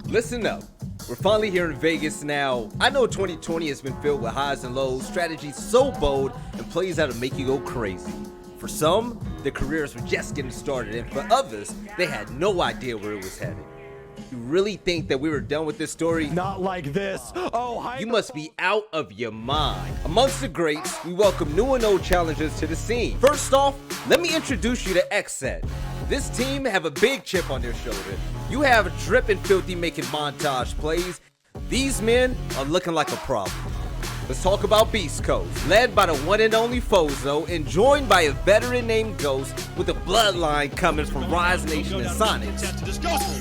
Listen up. We're finally here in Vegas now. I know 2020 has been filled with highs and lows, strategies so bold, and plays that'll make you go crazy. For some, their careers were just getting started, and for others, they had no idea where it was headed. You really think that we were done with this story? Not like this. Oh, you must be out of your mind. Amongst the greats, we welcome new and old challengers to the scene. First off, let me introduce you to XSET. This team have a big chip on their shoulder. You have Drip and Filthy making montage plays. These men are looking like a problem. Let's talk about Beast Coast, led by the one and only Fozo and joined by a veteran named Ghost with a bloodline coming from Rise Nation and Soniqs.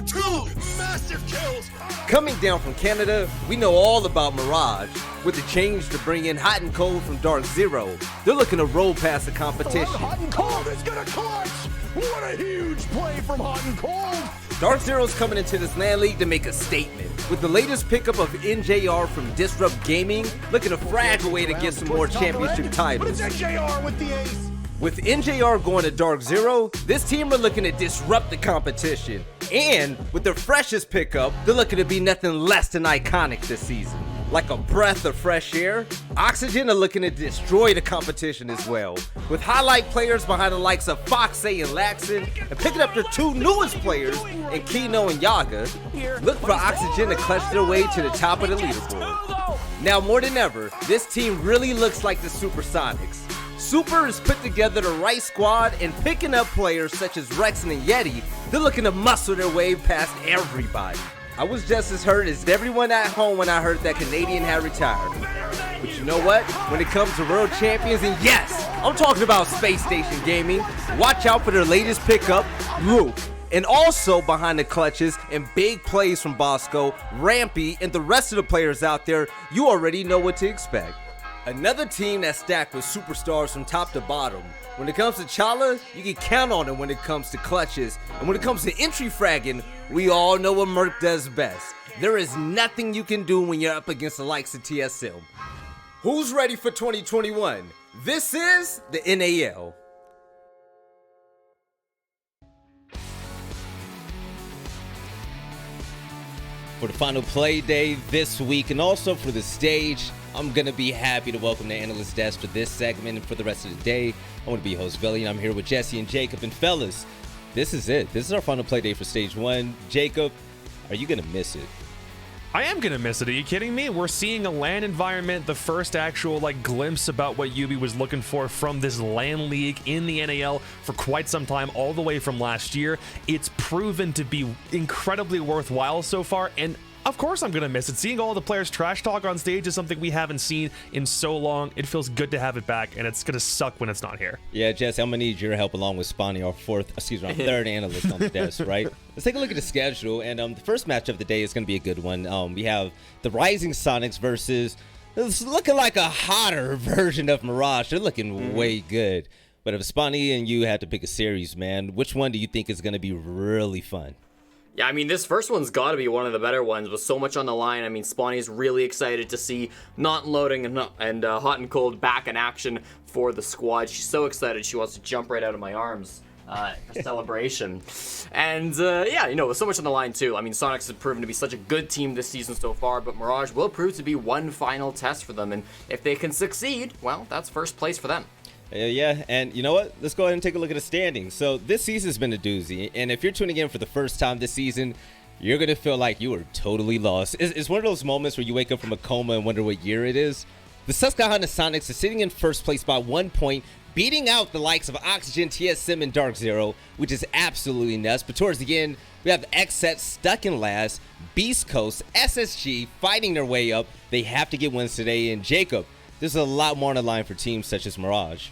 Two massive kills. Coming down from Canada, we know all about Mirage. With the change to bring in Hot and Cold from Dark Zero, they're looking to roll past the competition. Hot and Cold is gonna clutch! What a huge play from Hot and Cold! Dark Zero's coming into this LAN League to make a statement. With the latest pickup of NJR from Disrupt Gaming, looking to frag away to get some more championship titles. But it's NJR with the ace! With NJR going to Dark Zero, this team are looking to disrupt the competition. And with their freshest pickup, they're looking to be nothing less than iconic this season. Like a breath of fresh air, Oxygen are looking to destroy the competition as well. With highlight players behind the likes of Foxay and Laxon, and picking up their two newest players in Kino and Yaga, look for Oxygen to clutch their way to the top of the leaderboard. Now more than ever, this team really looks like the Super Soniqs. Super has put together the right squad, and picking up players such as Rex and Yeti, they're looking to muscle their way past everybody. I was just as hurt as everyone at home when I heard that Canadian had retired. But you know what? When it comes to world champions, and yes, I'm talking about Space Station Gaming, watch out for their latest pickup, Luke. And also behind the clutches and big plays from Bosco, Rampy, and the rest of the players out there, you already know what to expect. Another team that's stacked with superstars from top to bottom. When it comes to Chala, you can count on it when it comes to clutches. And when it comes to entry fragging, we all know what Merc does best. There is nothing you can do when you're up against the likes of TSM. Who's ready for 2021? This is the NAL. For the final play day this week and also for the stage, I'm going to be happy to welcome the analyst desk for this segment and for the rest of the day. I want to be your host, Billy, and I'm here with Jesse and Jacob. And fellas, this is it. This is our final play day for stage one. Jacob, are you going to miss it? I am going to miss it. Are you kidding me? We're seeing a LAN environment, the first actual glimpse about what Yubi was looking for from this LAN league in the NAL for quite some time, all the way from last year. It's proven to be incredibly worthwhile so far, and of course I'm going to miss it. Seeing all the players trash talk on stage is something we haven't seen in so long. It feels good to have it back, and it's going to suck when it's not here. Yeah, Jesse, I'm going to need your help along with Spawny, our third analyst on the desk, right? Let's take a look at the schedule, and the first match of the day is going to be a good one. We have the Rising Soniqs versus, it's looking like a hotter version of Mirage. They're looking way good. But if Spawny and you had to pick a series, man, which one do you think is going to be really fun? Yeah, I mean, this first one's got to be one of the better ones with so much on the line. I mean, Spawny's really excited to see Not Loading and Hot and Cold back in action for the squad. She's so excited she wants to jump right out of my arms for celebration. And yeah, you know, with so much on the line too. I mean, Soniqs have proven to be such a good team this season so far, but Mirage will prove to be one final test for them. And if they can succeed, well, that's first place for them. Yeah, and you know what? Let's go ahead and take a look at the standings. So this season's been a doozy, and if you're tuning in for the first time this season, you're going to feel like you are totally lost. It's one of those moments where you wake up from a coma and wonder what year it is. The Susquehanna Soniqs are sitting in first place by 1 point, beating out the likes of Oxygen, TSM, and Dark Zero, which is absolutely nuts. But towards the end, we have XSET stuck in last, Beast Coast, SSG fighting their way up. They have to get wins today, and Jacob, there's a lot more on the line for teams such as Mirage.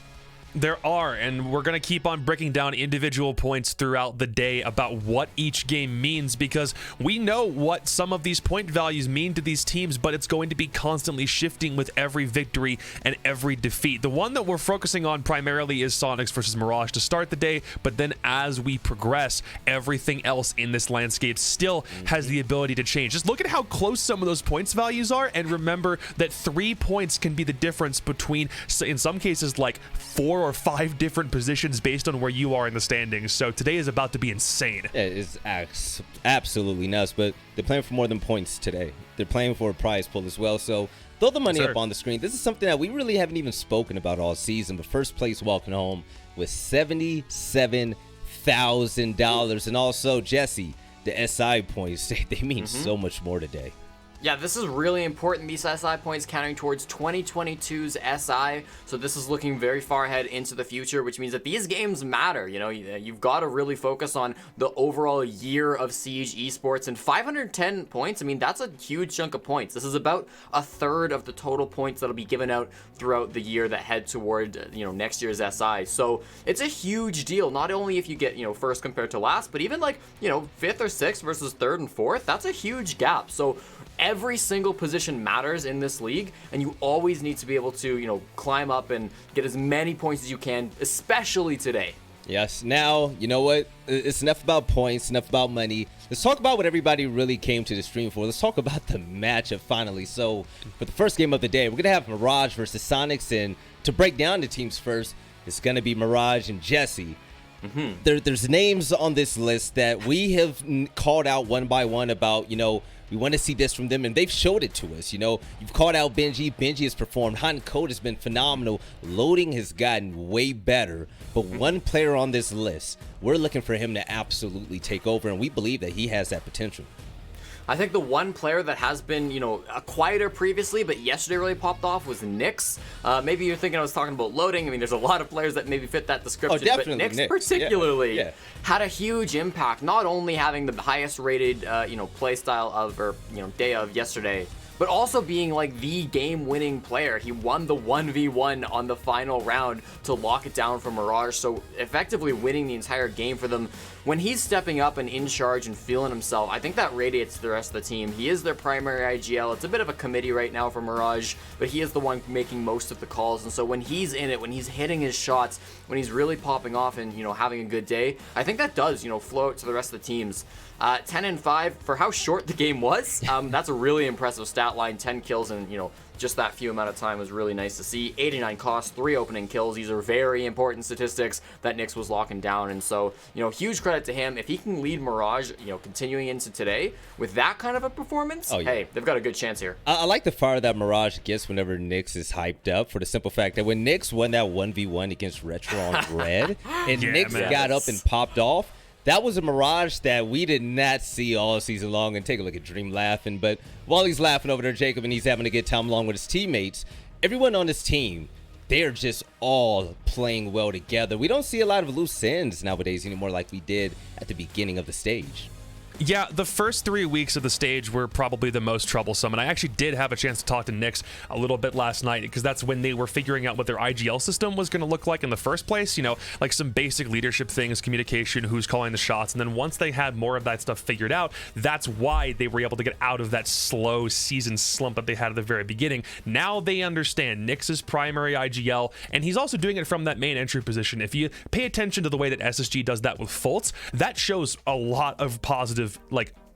There are, and we're going to keep on breaking down individual points throughout the day about what each game means, because we know what some of these point values mean to these teams, but it's going to be constantly shifting with every victory and every defeat. The one that we're focusing on primarily is Soniqs versus Mirage to start the day, but then as we progress, everything else in this landscape still has the ability to change. Just look at how close some of those points values are, and remember that 3 points can be the difference between, in some cases, like 4 or 5 different positions based on where you are in the standings. So today is about to be insane. Yeah, it's absolutely nuts, but they're playing for more than points today. They're playing for a prize pool as well. So throw the money up on the screen. This is something that we really haven't even spoken about all season, but first place walking home with $77,000. And also, Jesse, the SI points, they mean so much more today. Yeah, this is really important. These SI points counting towards 2022's SI. So this is looking very far ahead into the future, which means that these games matter. You know, you've got to really focus on the overall year of Siege Esports. And 510 points, I mean, that's a huge chunk of points. This is about a third of the total points that'll be given out throughout the year that head toward, next year's SI. So it's a huge deal. Not only if you get, first compared to last, but even like, 5th or 6th versus 3rd and 4th. That's a huge gap. So every single position matters in this league, and you always need to be able to, climb up and get as many points as you can, especially today. Yes. Now, you know what? It's enough about points, enough about money. Let's talk about what everybody really came to the stream for. Let's talk about the matchup finally. So, for the first game of the day, we're going to have Mirage versus Soniqs, and to break down the teams first, it's going to be Mirage and Jesse. There's names on this list that we have called out one by one about, we want to see this from them, and they've showed it to us. You've called out Benji. Benji has performed. Hot and Cold has been phenomenal. Loading has gotten way better. But one player on this list, we're looking for him to absolutely take over, and we believe that he has that potential. I think the one player that has been, quieter previously, but yesterday really popped off was Nyx. Maybe you're thinking I was talking about loading. I mean, there's a lot of players that maybe fit that description. Oh, definitely but Nyx particularly had a huge impact, not only having the highest rated, play style of, or, day of yesterday, but also being like the game-winning player. He won the 1v1 on the final round to lock it down for Mirage, so effectively winning the entire game for them. When he's stepping up and in charge and feeling himself, I think that radiates to the rest of the team. He is their primary IGL. It's a bit of a committee right now for Mirage, but he is the one making most of the calls, and so when he's in it, when he's hitting his shots, when he's really popping off and, having a good day, I think that does, flow out to the rest of the teams. 10-5 for how short the game was. That's a really impressive stat line. 10 kills in, just that few amount of time was really nice to see. 89 costs, 3 opening kills. These are very important statistics that Nyx was locking down. And so, huge credit to him. If he can lead Mirage, continuing into today with that kind of a performance, hey, they've got a good chance here. I like the fire that Mirage gets whenever Nyx is hyped up, for the simple fact that when Nyx won that 1v1 against Retro on Red, and Nyx got up and popped off, that was a Mirage that we did not see all season long. And take a look at Dream laughing. But while he's laughing over there, Jacob, and he's having a good time along with his teammates, everyone on this team, they're just all playing well together. We don't see a lot of loose ends nowadays anymore like we did at the beginning of the stage. Yeah, the first 3 weeks of the stage were probably the most troublesome, and I actually did have a chance to talk to Nyx a little bit last night, because that's when they were figuring out what their IGL system was going to look like in the first place, like some basic leadership things, communication, who's calling the shots, and then once they had more of that stuff figured out, that's why they were able to get out of that slow season slump that they had at the very beginning. Now they understand Nyx's primary IGL, and he's also doing it from that main entry position. If you pay attention to the way that SSG does that with Fultz, that shows a lot of positive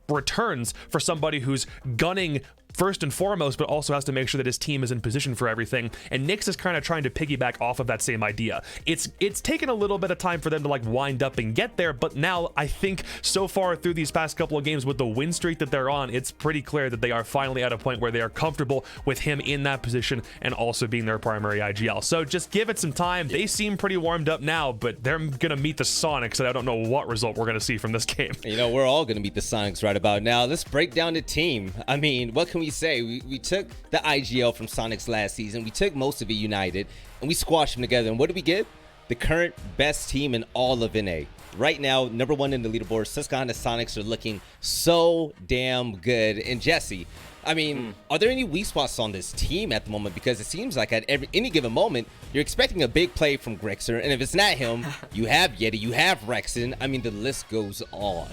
returns for somebody who's gunning first and foremost, but also has to make sure that his team is in position for everything. And Nyx is kind of trying to piggyback off of that same idea. It's taken a little bit of time for them to wind up and get there, but now I think so far through these past couple of games with the win streak that they're on, it's pretty clear that they are finally at a point where they are comfortable with him in that position and also being their primary IGL. So just give it some time. They seem pretty warmed up now, but they're gonna meet the Soniqs, and I don't know what result we're gonna see from this game. We're all gonna meet the Soniqs right about now. Let's break down the team. I mean, what can we say? We took the IGL from Soniqs last season. We took most of it United, and we squashed them together. And what did we get? The current best team in all of NA. Right now, number 1 in the leaderboard. Susquehanna Soniqs are looking so damn good. And Jesse, I mean, are there any weak spots on this team at the moment? Because it seems like at any given moment, you're expecting a big play from Grixer. And if it's not him, you have Yeti, you have Rexon. I mean, the list goes on.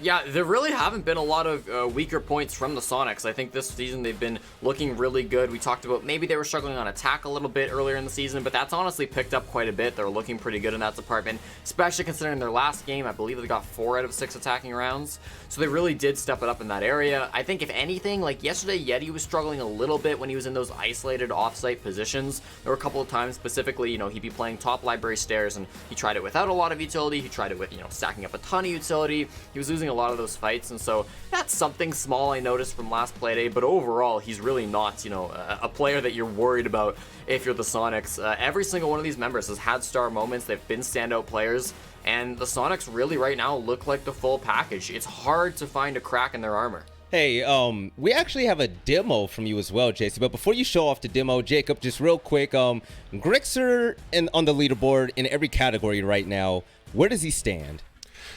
Yeah, there really haven't been a lot of weaker points from the Soniqs. I think this season they've been looking really good. We talked about maybe they were struggling on attack a little bit earlier in the season, but that's honestly picked up quite a bit. They're looking pretty good in that department, especially considering their last game. I believe they got 4 out of 6 attacking rounds, so they really did step it up in that area. I think if anything, like yesterday, Yeti was struggling a little bit when he was in those isolated offsite positions. There were a couple of times specifically, he'd be playing top library stairs, and he tried it without a lot of utility. He tried it with, stacking up a ton of utility. He was losing a lot of those fights, and so that's something small I noticed from last Playday, but overall he's really not a player that you're worried about if you're the Soniqs. Every single one of these members has had star moments. They've been standout players, and the Soniqs really right now look like the full package. It's hard to find a crack in their armor. Hey, we actually have a demo from you as well, JC. But before you show off the demo, Jacob, just real quick, Grixer on the leaderboard in every category right now, where does he stand?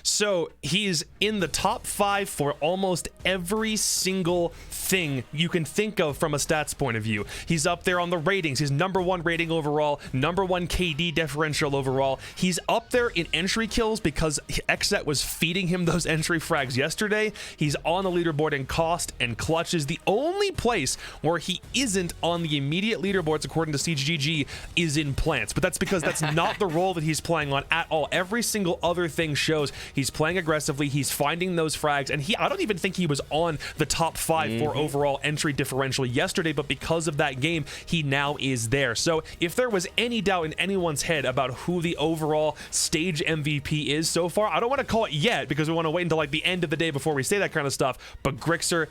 So he's in the top 5 for almost every single thing you can think of from a stats point of view. He's up there on the ratings. He's #1 rating overall, #1 KD differential overall. He's up there in entry kills because Xset was feeding him those entry frags yesterday. He's on the leaderboard in cost and clutches. The only place where he isn't on the immediate leaderboards, according to CGG, is in plants. But that's because that's not the role that he's playing on at all. Every single other thing shows he's playing aggressively, he's finding those frags, and I don't even think he was on the top 5 for overall entry differential yesterday, but because of that game, he now is there. So if there was any doubt in anyone's head about who the overall stage MVP is so far, I don't want to call it yet because we want to wait until like the end of the day before we say that kind of stuff, but Grixer,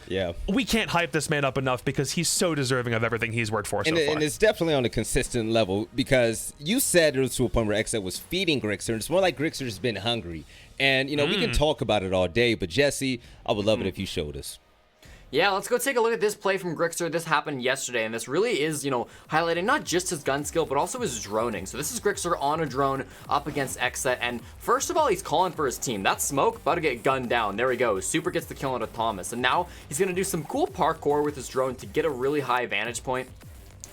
we can't hype this man up enough because he's so deserving of everything he's worked for so far. And it's definitely on a consistent level because you said it was to a point where Xset was feeding Grixer, and it's more like Grixer's been hungry. And, we can talk about it all day, but Jesse, I would love it if you showed us. Yeah, let's go take a look at this play from Grixer. This happened yesterday, and this really is, highlighting not just his gun skill, but also his droning. So this is Grixer on a drone up against Xset, and first of all, he's calling for his team. That smoke about to get gunned down. There we go. Super gets the kill onto Thomas, and now he's going to do some cool parkour with his drone to get a really high vantage point.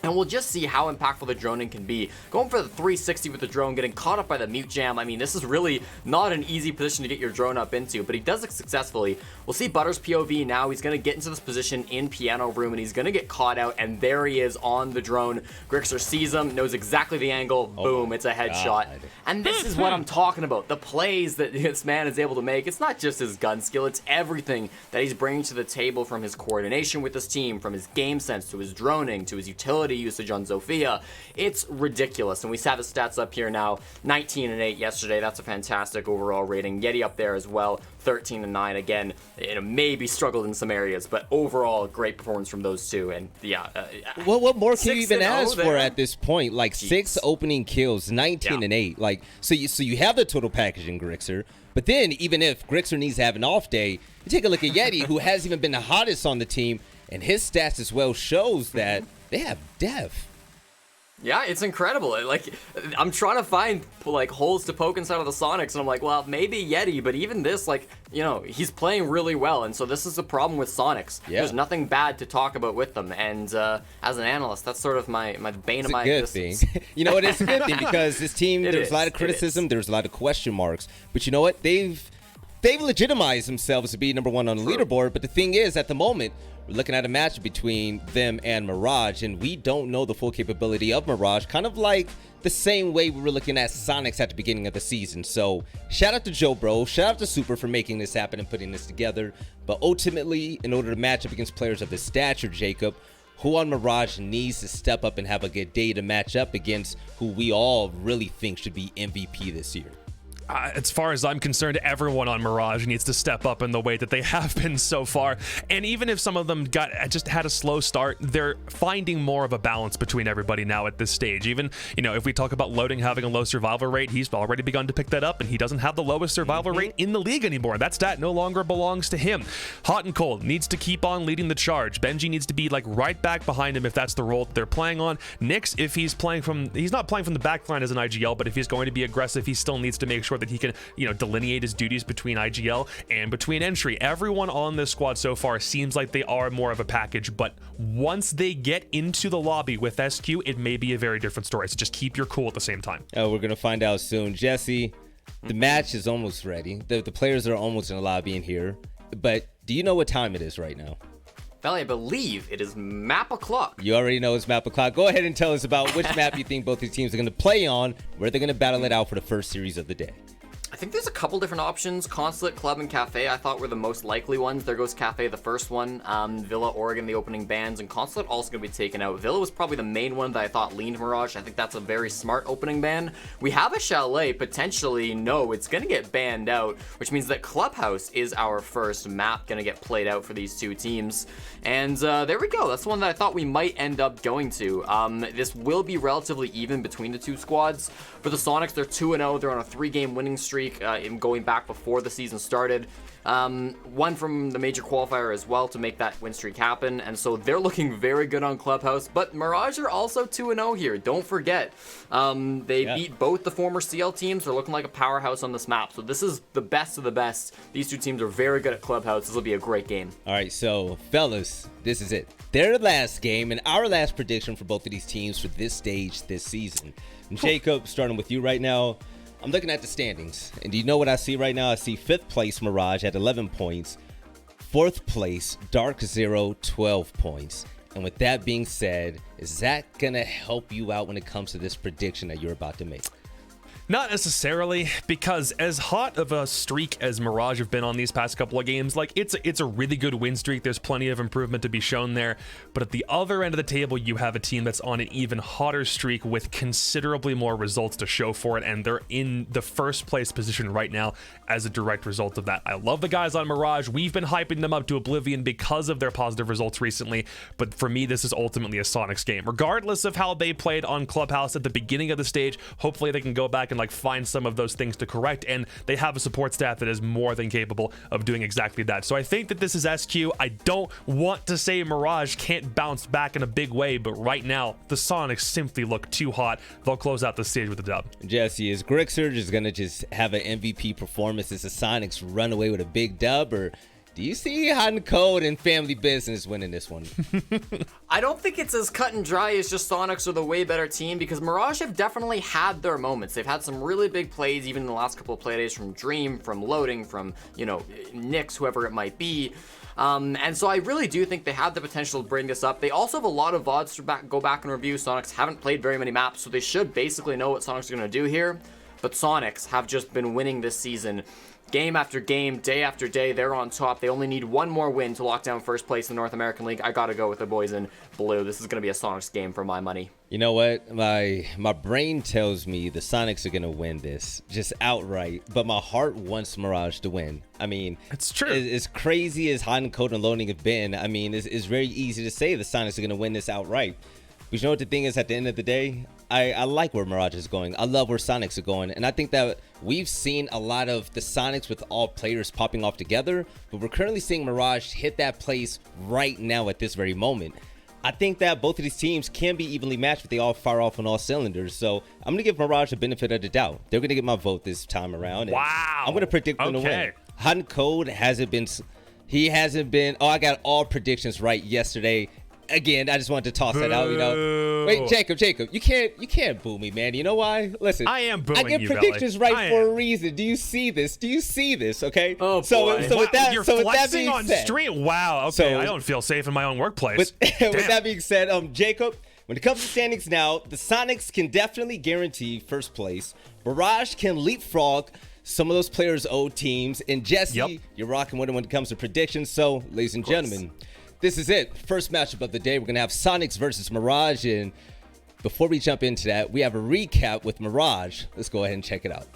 And we'll just see how impactful the droning can be. Going for the 360 with the drone, getting caught up by the mute jam. I mean, this is really not an easy position to get your drone up into, but he does it successfully. We'll see Butter's POV now. He's going to get into this position in piano room, and he's going to get caught out, and there he is on the drone. Grixer sees him, knows exactly the angle. Boom, it's a headshot. And this is what I'm talking about. The plays that this man is able to make. It's not just his gun skill. It's everything that he's bringing to the table, from his coordination with his team, from his game sense, to his droning, to his utility usage on Zofia. It's ridiculous, and we have his stats up here now. 19 and 8 yesterday. That's a fantastic overall rating. Yeti up there as well, 13 and 9. Again, maybe struggled in some areas, but overall great performance from those two. And yeah, what more can you even ask for at this point? Like 6 opening kills, 19 and 8. Like so you have the total package in Grixer. But then even if Grixer needs to have an off day, you take a look at Yeti, who hasn't even been the hottest on the team, and his stats as well shows that they have depth. Yeah, it's incredible. Like, I'm trying to find like holes to poke inside of the Soniqs, and I'm like, well, maybe Yeti, but even this, like, he's playing really well, and so this is the problem with Soniqs. Yeah. There's nothing bad to talk about with them, and as an analyst, that's sort of my bane of my existence. It's a good thing. It's a good thing because this team, there's a lot of criticism, there's a lot of question marks, but you know what? They've legitimized themselves to be #1 on the leaderboard, but the thing is, at the moment, we're looking at a match between them and Mirage, and we don't know the full capability of Mirage, kind of like the same way we were looking at Soniqs at the beginning of the season. So shout out to Joe Bro, shout out to Super for making this happen and putting this together. But ultimately, in order to match up against players of this stature, Jacob, who on Mirage needs to step up and have a good day to match up against who we all really think should be MVP this year? As far as I'm concerned, everyone on Mirage needs to step up in the way that they have been so far. And even if some of them just had a slow start, they're finding more of a balance between everybody now at this stage. Even, if we talk about Loading having a low survival rate, he's already begun to pick that up, and he doesn't have the lowest survival rate in the league anymore. That stat no longer belongs to him. Hot and Cold needs to keep on leading the charge. Benji needs to be like right back behind him if that's the role that they're playing on. Nyx, if he's not playing from the back line as an IGL, but if he's going to be aggressive, he still needs to make sure that he can, delineate his duties between IGL and between entry. Everyone on this squad so far seems like they are more of a package, but once they get into the lobby with SQ, it may be a very different story. So just keep your cool at the same time. We're going to find out soon. Jesse, The match is almost ready. The players are almost in the lobby in here. But do you know what time it is right now? Valley, I believe it is map o'clock. You already know it's map o'clock. Go ahead and tell us about which map you think both these teams are going to play on, where they're going to battle it out for the first series of the day. I think there's a couple different options. Consulate, Club, and Cafe I thought were the most likely ones. There goes Cafe, the first one. Villa, Oregon, the opening bands, and Consulate also going to be taken out. Villa was probably the main one that I thought leaned Mirage. I think that's a very smart opening ban. We have a Chalet, potentially, no, it's going to get banned out, which means that Clubhouse is our first map going to get played out for these two teams. And there we go. That's the one that I thought we might end up going to. This will be relatively even between the two squads. For the Soniqs, they're 2-0. They're on a 3-game winning streak. Going back before the season started. One from the major qualifier as well to make that win streak happen, and so they're looking very good on Clubhouse. But Mirage are also 2-0 here. Don't forget, they beat both the former CL teams. They're looking like a powerhouse on this map. So this is the best of the best. These two teams are very good at Clubhouse. This will be a great game. All right, so fellas, this is it. Their last game and our last prediction for both of these teams for this stage this season. And Jacob, starting with you right now. I'm looking at the standings, and do you know what I see right now? I see 5th place Mirage at 11 points, 4th place Dark Zero 12 points. And with that being said, is that gonna help you out when it comes to this prediction that you're about to make? Not necessarily, because as hot of a streak as Mirage have been on these past couple of games, like it's a really good win streak. There's plenty of improvement to be shown there. But at the other end of the table, you have a team that's on an even hotter streak with considerably more results to show for it, and they're in the first place position right now as a direct result of that. I love the guys on Mirage. We've been hyping them up to oblivion because of their positive results recently, but for me, this is ultimately a Soniqs game. Regardless of how they played on Clubhouse at the beginning of the stage, hopefully they can go back and like find some of those things to correct, and they have a support staff that is more than capable of doing exactly that. So I think that this is SQ. I don't want to say Mirage can't bounce back in a big way, but right now the Soniqs simply look too hot. They'll close out the stage with a dub. Jesse, is Grixer just gonna just have an MVP performance as the Soniqs run away with a big dub, or do you see Hot and Cold and Family Business winning this one? I don't think it's as cut and dry as just Soniqs are the way better team, because Mirage have definitely had their moments. They've had some really big plays, even in the last couple of Playdays, from Dream, from Loading, from, you know, Nyx, whoever it might be. And so I really do think they have the potential to bring this up. They also have a lot of VODs to go back and review. Soniqs haven't played very many maps, so they should basically know what Soniqs are going to do here. But Soniqs have just been winning this season. Game after game, day after day, they're on top. They only need one more win to lock down first place in the North American League. I gotta go with the boys in blue. This is gonna be a Soniqs game for my money. You know what? My brain tells me the Soniqs are gonna win this, just outright. But my heart wants Mirage to win. I mean, it's true. As crazy as Hot and Cold and Loading have been, I mean, it's very easy to say the Soniqs are gonna win this outright. But you know what the thing is, at the end of the day, I like where Mirage is going. I love where Soniqs are going. And I think that we've seen a lot of the Soniqs with all players popping off together, but we're currently seeing Mirage hit that place right now at this very moment. I think that both of these teams can be evenly matched if they all fire off on all cylinders. So I'm going to give Mirage the benefit of the doubt. They're going to get my vote this time around. Wow. I'm going to predict them to win. Hot and Cold hasn't been... Oh, I got all predictions right yesterday. Again, I just wanted to toss that out, you know. Wait, Jacob, you can't boo me, man. You know why? Listen, I am booing you, I get predictions right for a reason. Do you see this? Okay. Oh, boy. So with that, you're so with that flexing being on said, stream. Wow. Okay, I don't feel safe in my own workplace. With that being said, Jacob, when it comes to standings now, the Soniqs can definitely guarantee first place. Mirage can leapfrog some of those players' old teams, and Jesse, you're rocking with it when it comes to predictions. So, ladies and gentlemen, this is it. First matchup of the day. We're going to have Soniqs versus Mirage. And before we jump into that, we have a recap with Mirage. Let's go ahead and check it out.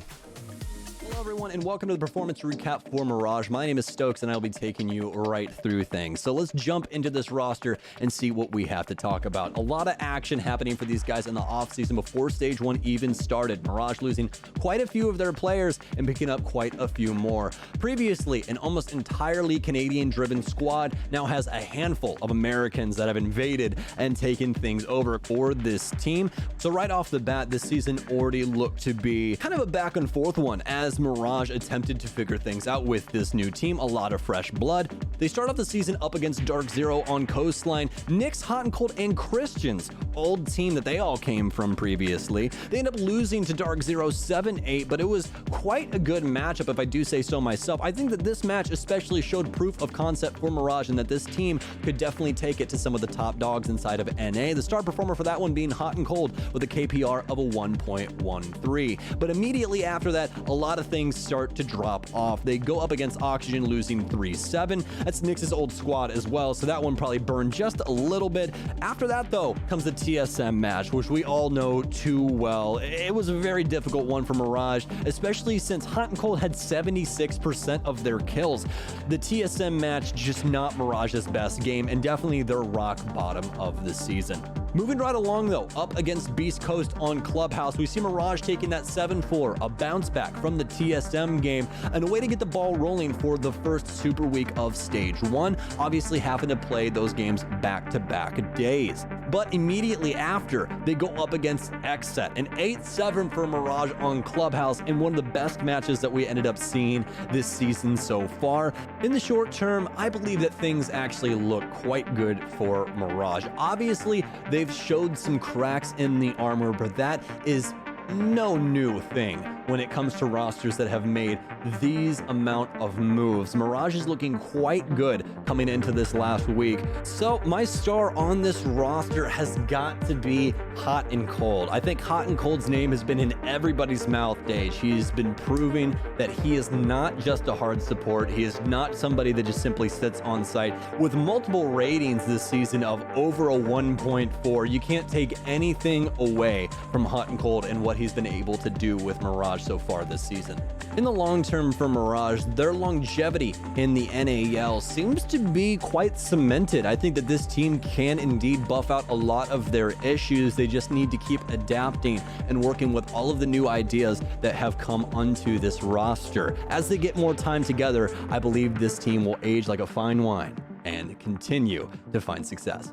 Hello everyone, and welcome to the performance recap for Mirage. My name is Stokes, and I'll be taking you right through things. So let's jump into this roster and see what we have to talk about. A lot of action happening for these guys in the offseason before Stage 1 even started. Mirage losing quite a few of their players and picking up quite a few more. Previously, an almost entirely Canadian-driven squad now has a handful of Americans that have invaded and taken things over for this team. So right off the bat, this season already looked to be kind of a back-and-forth one, as Mirage attempted to figure things out with this new team, a lot of fresh blood. They start off the season up against Dark Zero on Coastline, Nyx, Hot and Cold, and Christians, old team that they all came from previously. They end up losing to Dark Zero 7-8, but it was quite a good matchup if I do say so myself. I think that this match especially showed proof of concept for Mirage and that this team could definitely take it to some of the top dogs inside of NA. The star performer for that one being Hot and Cold with a KPR of a 1.13. But immediately after that, a lot of things start to drop off. They go up against Oxygen, losing 3-7. That's Nyx's old squad as well, so that one probably burned just a little bit. After that, though, comes the TSM match, which we all know too well. It was a very difficult one for Mirage, especially since Hot and Cold had 76% of their kills. The TSM match, just not Mirage's best game, and definitely their rock bottom of the season. Moving right along, though, up against Beast Coast on Clubhouse, we see Mirage taking that 7-4, a bounce back from the TSM game, and a way to get the ball rolling for the first super week of Stage 1, obviously having to play those games back-to-back days. But immediately after, they go up against XSET, an 8-7 for Mirage on Clubhouse, and one of the best matches that we ended up seeing this season so far. In the short term, I believe that things actually look quite good for Mirage. Obviously, they've showed some cracks in the armor, but that is no new thing when it comes to rosters that have made these amount of moves. Mirage is looking quite good coming into this last week. So my star on this roster has got to be Hot and Cold. I think Hot and Cold's name has been in everybody's mouth today. He's been proving that he is not just a hard support. He is not somebody that just simply sits on site. With multiple ratings this season of over a 1.4, you can't take anything away from Hot and Cold and what he's been able to do with Mirage so far this season. In the long term for Mirage, their longevity in the NAL seems to be quite cemented. I think that this team can indeed buff out a lot of their issues. They just need to keep adapting and working with all of the new ideas that have come onto this roster. As they get more time together, I believe this team will age like a fine wine and continue to find success.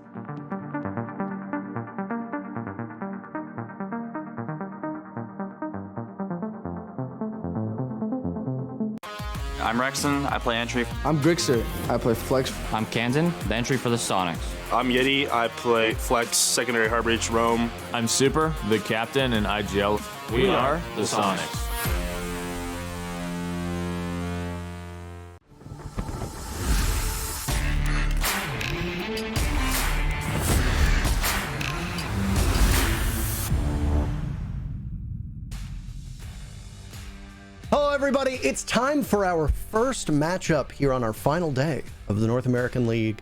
I'm Rexon, I play entry. I'm Grixer, I play flex. I'm Kanzan, the entry for the Soniqs. I'm Yeti, I play flex, secondary hard breach, roam. I'm Super, the captain in IGL. We are the Soniqs. Hello, everybody. It's time for our first matchup here on our final day of the North American League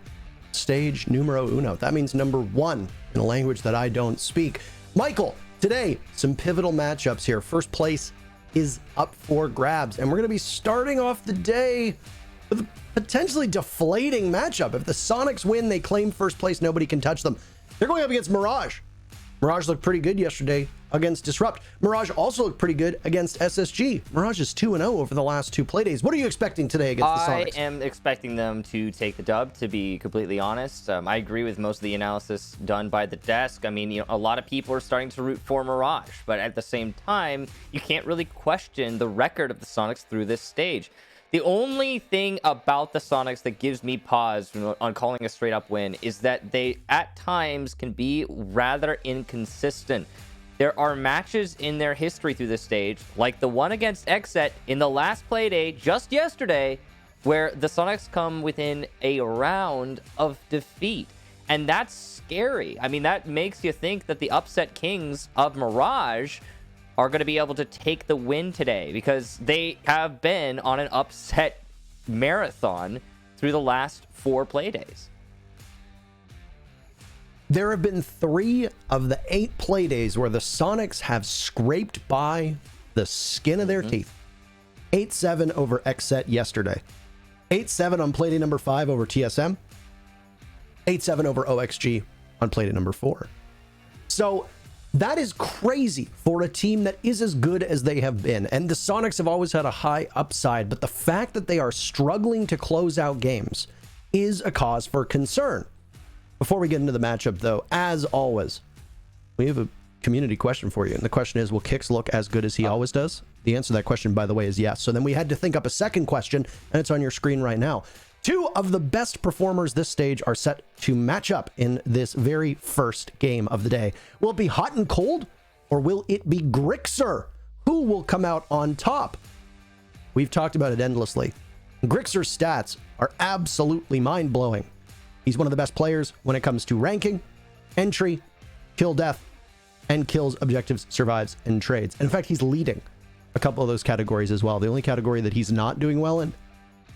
stage numero uno. That means number one in a language that I don't speak. Michael, today, some pivotal matchups here. First place is up for grabs, and we're going to be starting off the day with a potentially deflating matchup. If the Soniqs win, they claim first place. Nobody can touch them. They're going up against Mirage. Mirage looked pretty good yesterday against Disrupt. Mirage also looked pretty good against SSG. Mirage is 2-0 over the last two playdays. What are you expecting today against the Soniqs? I am expecting them to take the dub, to be completely honest. I agree with most of the analysis done by the desk. I mean, a lot of people are starting to root for Mirage, but at the same time, you can't really question the record of the Soniqs through this stage. The only thing about the Soniqs that gives me pause on calling a straight up win is that they at times can be rather inconsistent. There are matches in their history through this stage, like the one against XSET in the last Playday just yesterday, where the Soniqs come within a round of defeat. And that's scary. I mean, that makes you think that the upset kings of Mirage are going to be able to take the win today, because they have been on an upset marathon through the last 4 Playdays. There have been 3 of the 8 Playdays where the Soniqs have scraped by the skin of their teeth. 8-7 over XSET yesterday. 8-7 on Playday number 5 over TSM. 8-7 over OXG on Playday number 4. So that is crazy for a team that is as good as they have been. And the Soniqs have always had a high upside, but the fact that they are struggling to close out games is a cause for concern. Before we get into the matchup, though, as always, we have a community question for you. And the question is, will Kix look as good as he always does? The answer to that question, by the way, is yes. So then we had to think up a second question, and it's on your screen right now. 2 of the best performers this stage are set to match up in this very first game of the day. Will it be Hot and Cold, or will it be Grixer? Who will come out on top? We've talked about it endlessly. Grixer's stats are absolutely mind-blowing. He's one of the best players when it comes to ranking, entry, kill death, and kills, objectives, survives, and trades. In fact, he's leading a couple of those categories as well. The only category that he's not doing well in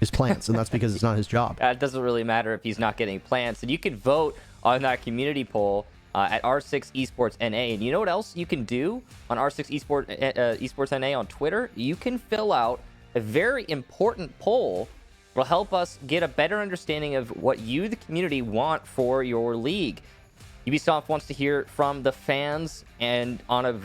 is plants, and that's because it's not his job. It doesn't really matter if he's not getting plants. And you can vote on that community poll at R6 Esports NA. And you know what else you can do on R6 Esports NA on Twitter? You can fill out a very important poll that will help us get a better understanding of what you, the community, want for your league. Ubisoft wants to hear from the fans and on a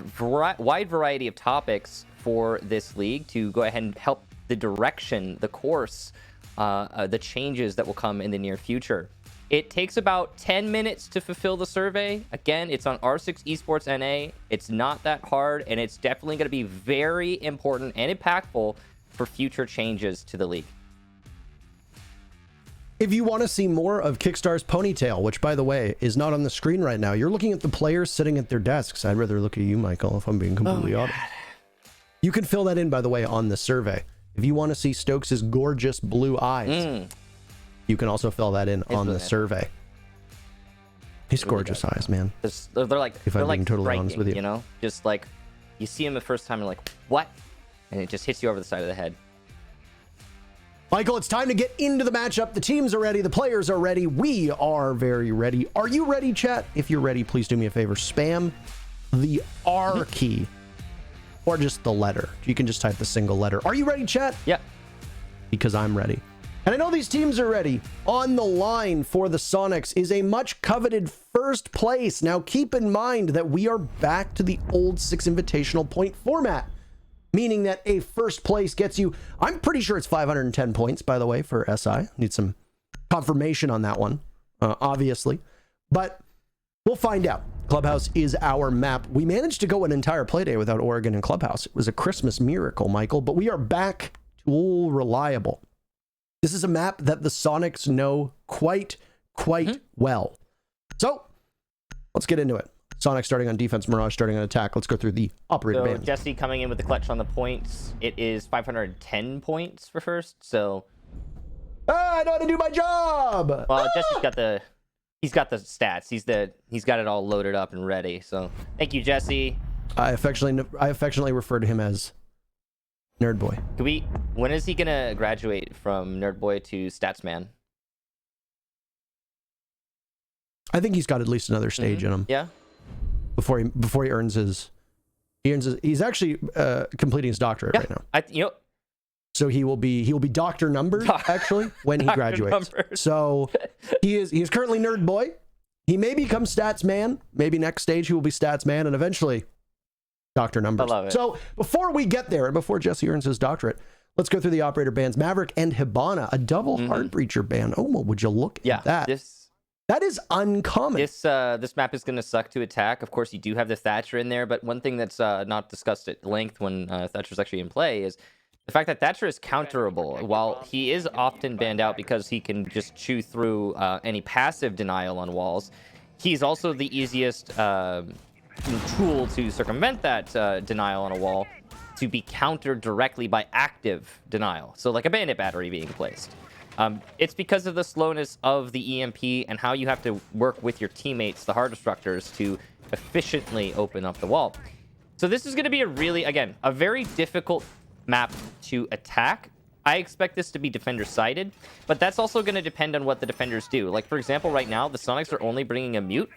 wide variety of topics for this league to go ahead and help the direction, the course, the changes that will come in the near future. It takes about 10 minutes to fulfill the survey. Again, it's on R6 Esports NA. It's not that hard, and it's definitely going to be very important and impactful for future changes to the league. If you want to see more of Kickstar's Ponytail, which, by the way, is not on the screen right now, you're looking at the players sitting at their desks. I'd rather look at you, Michael, if I'm being completely honest. You can fill that in, by the way, on the survey. If you want to see Stokes' gorgeous blue eyes, you can also fill that in on the survey. His gorgeous eyes, man. They're like, if I'm being totally honest with you. You know, just like you see him the first time, you're like, what? And it just hits you over the side of the head. Michael, it's time to get into the matchup. The teams are ready. The players are ready. We are very ready. Are you ready, chat? If you're ready, please do me a favor. Spam the R key. Or just the letter. You can just type the single letter. Are you ready, chat? Yeah. Because I'm ready. And I know these teams are ready. On the line for the Soniqs is a much coveted first place. Now, keep in mind that we are back to the old 6 invitational point format, meaning that a first place gets you, I'm pretty sure it's 510 points, by the way, for SI. Need some confirmation on that one, obviously. But we'll find out. Clubhouse is our map. We managed to go an entire Playday without Oregon and Clubhouse. It was a Christmas miracle, Michael, but we are back to all reliable. This is a map that the Soniqs know quite well. So let's get into it. Sonic starting on defense, Mirage starting on attack. Let's go through the operator band. Jesse coming in with the clutch on the points. It is 510 points for first, so... I know how to do my job! Well, Jesse's got the... He's got the stats. He's got it all loaded up and ready. So thank you, Jesse. I affectionately refer to him as Nerd Boy. When is he gonna graduate from Nerd Boy to Statsman? I think he's got at least another stage in him. Yeah. Before he earns his, he's actually completing his doctorate right now. So he will be Dr. Numbers actually when he graduates. So he is currently Nerd Boy. He may become Stats Man. Maybe next stage he will be Stats Man, and eventually Dr. Numbers. I love it. So before we get there, and before Jesse earns his doctorate, let's go through the operator bands. Maverick and Hibana, a double Heart Breacher band. Oh, well, would you look at that? That is uncommon. This map is going to suck to attack. Of course, you do have the Thatcher in there, but one thing that's not discussed at length when Thatcher's actually in play is the fact that Thatcher is counterable. While he is often banned out because he can just chew through any passive denial on walls, he's also the easiest tool to circumvent that denial on a wall to be countered directly by active denial. So like a bandit battery being placed. It's because of the slowness of the EMP and how you have to work with your teammates, the Heart Destructors, to efficiently open up the wall. So this is going to be a very difficult map to attack. I expect this to be defender-sided, but that's also going to depend on what the defenders do. Like, for example, right now, the Soniqs are only bringing a mute.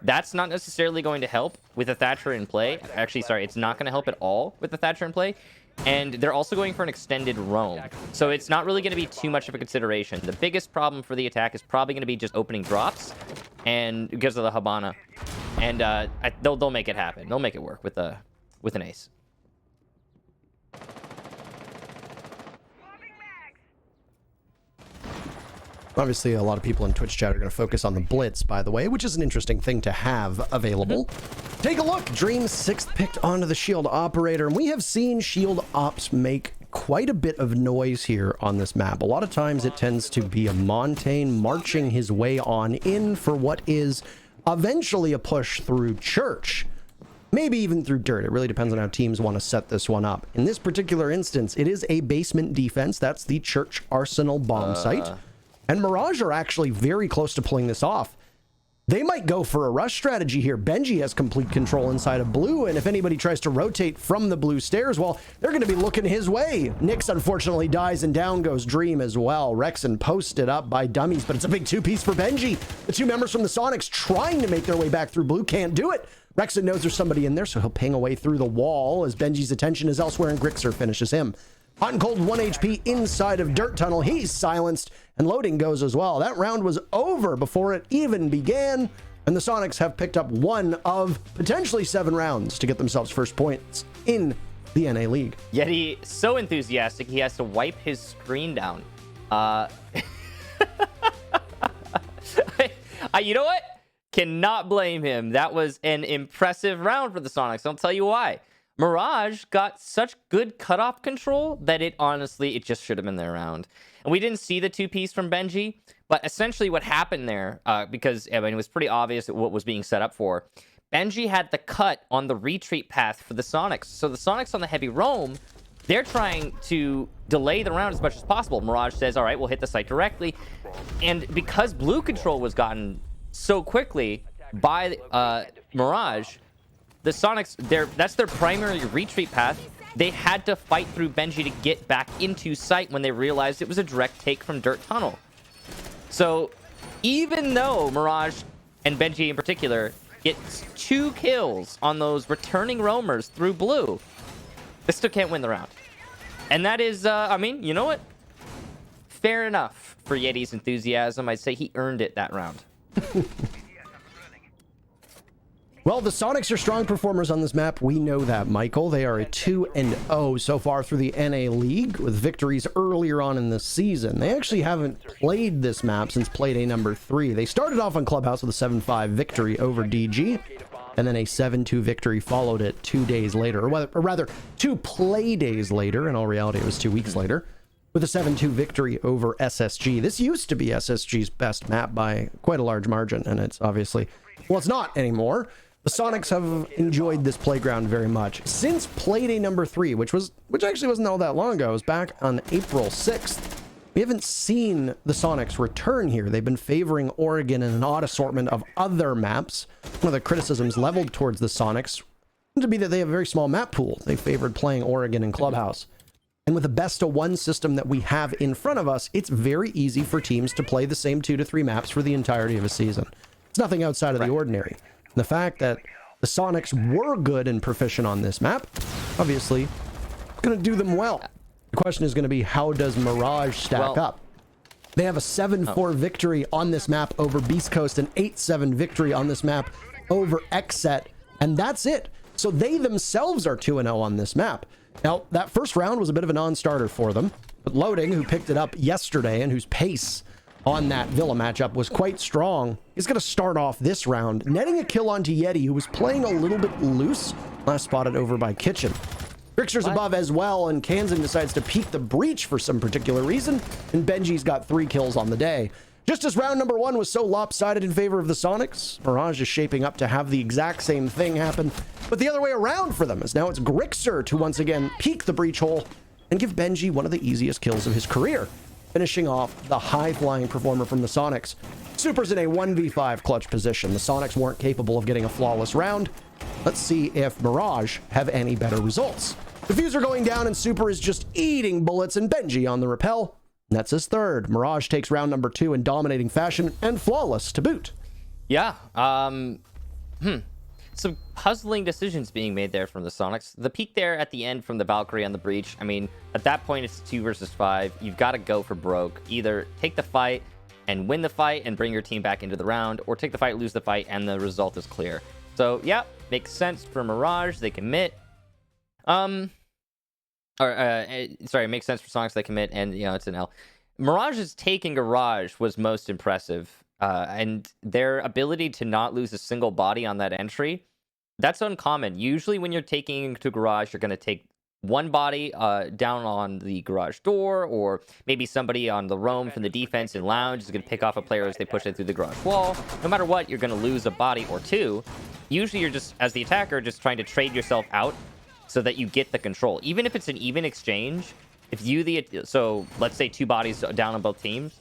That's not necessarily going to help with a Thatcher in play. Actually, sorry, it's not going to help at all with the Thatcher in play. And they're also going for an extended roam. So it's not really going to be too much of a consideration. The biggest problem for the attack is probably going to be just opening drops, and because of the Hibana. And they'll make it happen. They'll make it work with an ace. Obviously, a lot of people in Twitch chat are going to focus on the Blitz, by the way, which is an interesting thing to have available. Take a look. Dream 6th picked onto the Shield Operator, and we have seen Shield Ops make quite a bit of noise here on this map. A lot of times it tends to be a Montaigne marching his way on in for what is eventually a push through Church. Maybe even through Dirt. It really depends on how teams want to set this one up. In this particular instance, it is a basement defense. That's the Church Arsenal bomb site. And Mirage are actually very close to pulling this off. They might go for a rush strategy here. Benji has complete control inside of blue, and if anybody tries to rotate from the blue stairs, well, they're going to be looking his way. Nyx unfortunately dies, and down goes Dream as well. Rexon posted up by dummies, but it's a big two-piece for Benji. The two members from the Soniqs trying to make their way back through blue can't do it. Rexon knows there's somebody in there, so he'll ping away through the wall as Benji's attention is elsewhere, and Grixer finishes him. Hot and Cold 1 HP inside of Dirt Tunnel. He's silenced, and loading goes as well. That round was over before it even began, and the Soniqs have picked up one of potentially 7 rounds to get themselves first points in the NA League. Yeti, so enthusiastic, he has to wipe his screen down. You know what? Cannot blame him. That was an impressive round for the Soniqs. I'll tell you why. Mirage got such good cutoff control that it just should have been their round. And we didn't see the two-piece from Benji, but essentially what happened there, because I mean, it was pretty obvious what was being set up for. Benji had the cut on the retreat path for the Soniqs. So the Soniqs on the heavy roam, they're trying to delay the round as much as possible. Mirage says, all right, we'll hit the site directly. And because blue control was gotten so quickly by Mirage, the Soniqs, that's their primary retreat path. They had to fight through Benji to get back into sight when they realized it was a direct take from Dirt Tunnel. So even though Mirage and Benji in particular get 2 kills on those returning roamers through blue, they still can't win the round. And that is, I mean, you know what? Fair enough for Yeti's enthusiasm. I'd say he earned it that round. Well, the Soniqs are strong performers on this map. We know that, Michael. They are a 2-0 so far through the NA League with victories earlier on in the season. They actually haven't played this map since Playday number 3. They started off on Clubhouse with a 7-5 victory over DG, and then a 7-2 victory followed it 2 days later, or rather 2 play days later. In all reality, it was 2 weeks later, with a 7-2 victory over SSG. This used to be SSG's best map by quite a large margin, and it's obviously, well, it's not anymore. The Soniqs have enjoyed this playground very much since Playday number 3, which actually wasn't all that long ago. It was back on April 6th. We haven't seen the Soniqs return here. They've been favoring Oregon in an odd assortment of other maps. One of the criticisms leveled towards the Soniqs seemed to be that they have a very small map pool. They favored playing Oregon in Clubhouse. And with the best-of-1 system that we have in front of us, it's very easy for teams to play the same 2 to 3 maps for the entirety of a season. It's nothing outside of the ordinary. The fact that the Soniqs were good and proficient on this map, obviously, going to do them well. The question is going to be, how does Mirage stack up? They have a 7-4 victory on this map over Beast Coast, an 8-7 victory on this map over Xset, and that's it. So they themselves are 2-0 on this map. Now, that first round was a bit of a non-starter for them, but Loading, who picked it up yesterday and whose pace on that Villa matchup was quite strong, is going to start off this round, netting a kill onto Yeti, who was playing a little bit loose, last spotted over by Kitchen. Grixer's above as well, and Kansan decides to peek the breach for some particular reason, and Benji's got 3 kills on the day. Just as round number 1 was so lopsided in favor of the Soniqs, Mirage is shaping up to have the exact same thing happen, but the other way around for them, as now it's Grixer to once again peek the breach hole and give Benji one of the easiest kills of his career, finishing off the high-flying performer from the Soniqs. Super's in a 1v5 clutch position. The Soniqs weren't capable of getting a flawless round. Let's see if Mirage have any better results. Diffuser going down, and Super is just eating bullets, and Benji on the rappel. And that's his third. Mirage takes round number 2 in dominating fashion, and flawless to boot. Yeah, some puzzling decisions being made there from the Soniqs. The peak there at the end from the Valkyrie on the breach, I mean, at that point it's 2 versus 5. You've got to go for broke. Either take the fight and win the fight and bring your team back into the round, or take the fight, lose the fight, and the result is clear. So, yeah, makes sense for Mirage. They commit. Sorry, it makes sense for Soniqs. They commit, and, you know, it's an L. Mirage's take in Garage was most impressive. And their ability to not lose a single body on that entry, that's uncommon. Usually when you're taking into Garage, you're going to take one body down on the garage door, or maybe somebody on the roam from the defense and lounge is going to pick off a player as they push it through the garage wall. No matter what, you're going to lose a body or two. Usually you're just, as the attacker, just trying to trade yourself out so that you get the control. Even if it's an even exchange, if you so let's say 2 bodies down on both teams,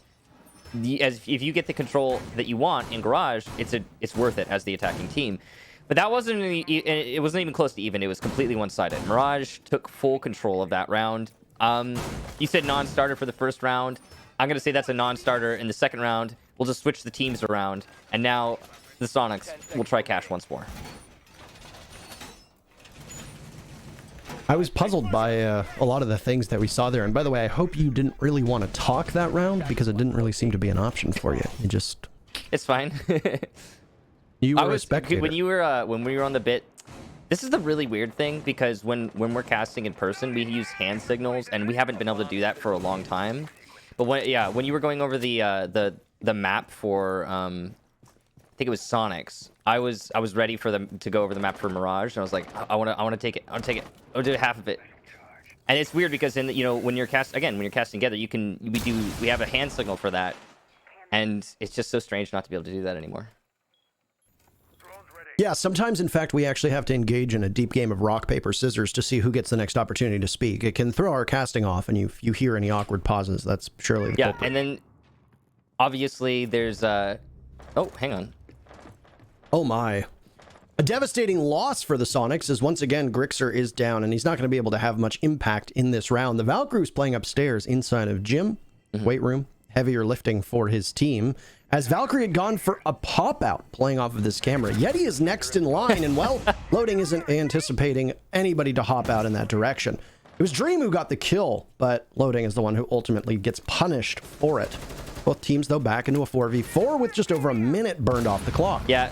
if you get the control that you want in Garage, it's worth it as the attacking team. But that wasn't it wasn't even close to even. It was completely one-sided. Mirage took full control of that round. You said non-starter for the first round. I'm going to say that's a non-starter. In the second round, we'll just switch the teams around. And now the Soniqs will try cash once more. I was puzzled by a lot of the things that we saw there. And by the way, I hope you didn't really want to talk that round, because it didn't really seem to be an option for you. You just... It's fine. You were a spectator. When we were on the bit, this is the really weird thing, because when we're casting in person, we use hand signals, and we haven't been able to do that for a long time. But when you were going over the map for I think it was Soniqs, I was ready for them to go over the map for Mirage, and I was like, I want to take it. I'll do half of it. And it's weird because when you're casting together, we have a hand signal for that, and it's just so strange not to be able to do that anymore. Yeah, sometimes, in fact, we actually have to engage in a deep game of rock, paper, scissors to see who gets the next opportunity to speak. It can throw our casting off, and if you hear any awkward pauses, that's surely the culprit. And then, obviously, there's... Oh, hang on. Oh, my. A devastating loss for the Soniqs, as once again, Grixer is down, and he's not going to be able to have much impact in this round. The Valkyrie's playing upstairs inside of gym, weight room, heavier lifting for his team, as Valkyrie had gone for a pop-out playing off of this camera. Yeti is next in line, and, well, Loading isn't anticipating anybody to hop out in that direction. It was Dream who got the kill, but Loading is the one who ultimately gets punished for it. Both teams, though, back into a 4v4 with just over a minute burned off the clock. Yeah,